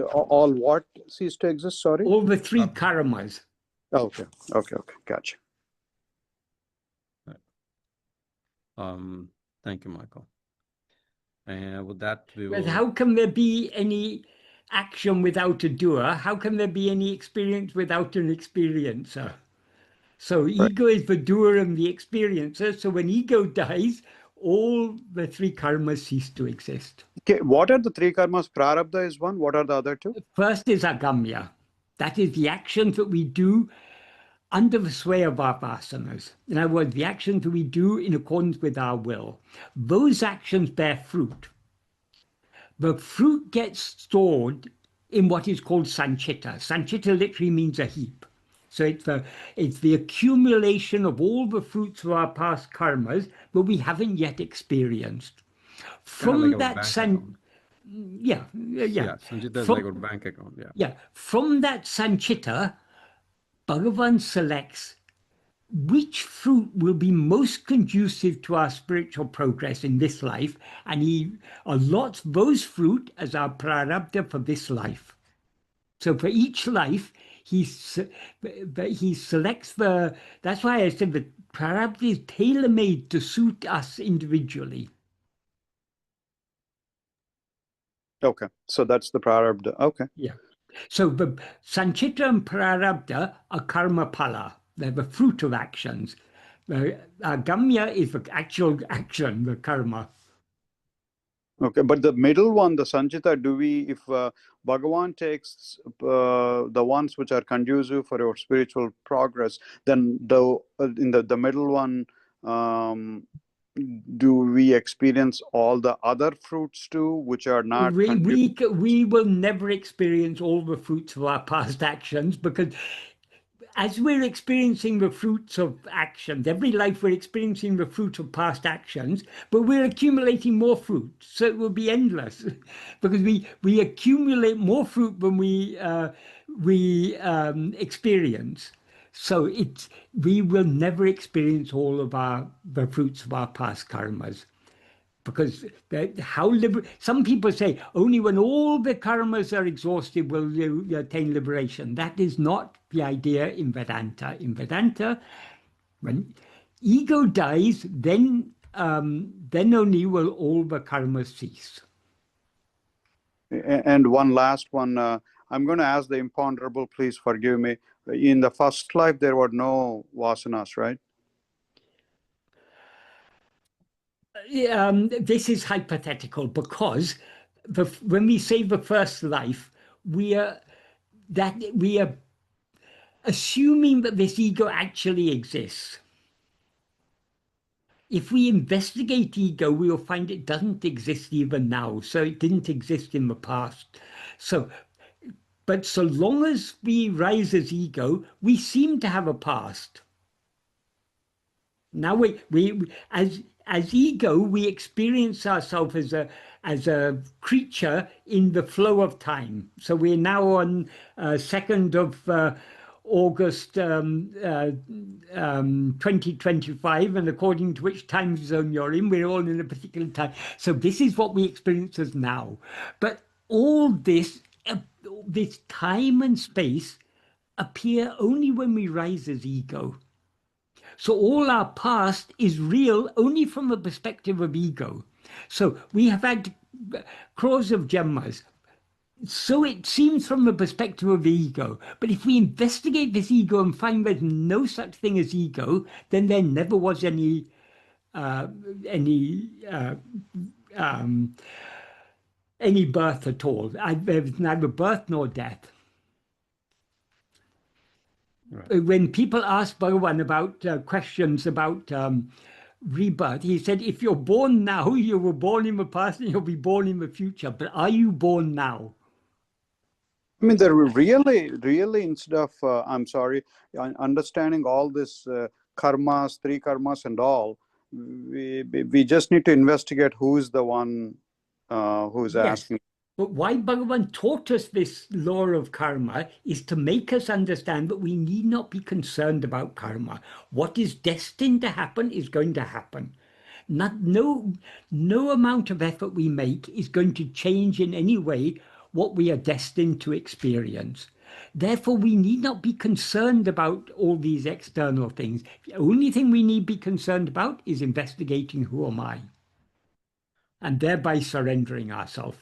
all what cease to exist? Sorry. All the three karmas. Okay. Gotcha. Thank you, Michael. And with that, we will. But how can there be any action without a doer? How can there be any experience without an experiencer? So ego is the doer and the experiencer. So when ego dies, all the three karmas cease to exist. Okay, what are the three karmas? Prarabdha is one. What are the other two? First is agamya. That is the actions that we do under the sway of our vasanas. In other words, the actions that we do in accordance with our will. Those actions bear fruit. The fruit gets stored in what is called sanchita. Sanchita literally means a heap. So it's the accumulation of all the fruits of our past karmas, but we haven't yet experienced. From like that Sanchita is like a bank account. Yeah. From that sanchita, Bhagavan selects which fruit will be most conducive to our spiritual progress in this life, and he allots those fruit as our prarabdha for this life. So for each life, he selects the. That's why I said the prarabdha is tailor-made to suit us individually. Okay, so that's the prarabdha. Okay. Yeah. So the sanchita and prarabdha are karma pala. They're the fruit of actions. The agamya is the actual action, the karma. Okay, but the middle one, the sanchita, if Bhagavan takes the ones which are conducive for your spiritual progress, then in the middle one, do we experience all the other fruits too, which are not? We will never experience all the fruits of our past actions, because as we're experiencing the fruits of actions, every life we're experiencing the fruit of past actions, but we're accumulating more fruit. So it will be endless because we accumulate more fruit than we experience. So we will never experience all of the fruits of our past karmas. Because some people say only when all the karmas are exhausted will you attain liberation. That is not the idea in Vedanta. In Vedanta, when ego dies, then only will all the karmas cease. And one last one, I'm going to ask the imponderable, please forgive me. In the first life, there were no vasanas, right? This is hypothetical because when we say the first life, we are assuming that this ego actually exists. If we investigate ego, we will find it doesn't exist even now. So it didn't exist in the past. But so long as we rise as ego, we seem to have a past. Now as ego, we experience ourselves as a creature in the flow of time. So we're now on 2nd of August 2025, and according to which time zone you're in, we're all in a particular time. So this is what we experience as now. But all this time and space appear only when we rise as ego. So all our past is real only from the perspective of ego. So we have had crores of Janmas. So it seems from the perspective of the ego. But if we investigate this ego and find there's no such thing as ego, then there never was any any birth at all. There was neither birth nor death. Right. When people ask Bhagavan about questions about rebirth, he said, if you're born now, you were born in the past and you'll be born in the future. But are you born now? I mean, they're really, instead of, I'm sorry, understanding all this karmas, three karmas and all, we just need to investigate who is the one who's Yes. asking. But why Bhagavan taught us this law of karma is to make us understand that we need not be concerned about karma. What is destined to happen is going to happen. No amount of effort we make is going to change in any way what we are destined to experience. Therefore, we need not be concerned about all these external things. The only thing we need be concerned about is investigating who am I, and thereby surrendering ourselves.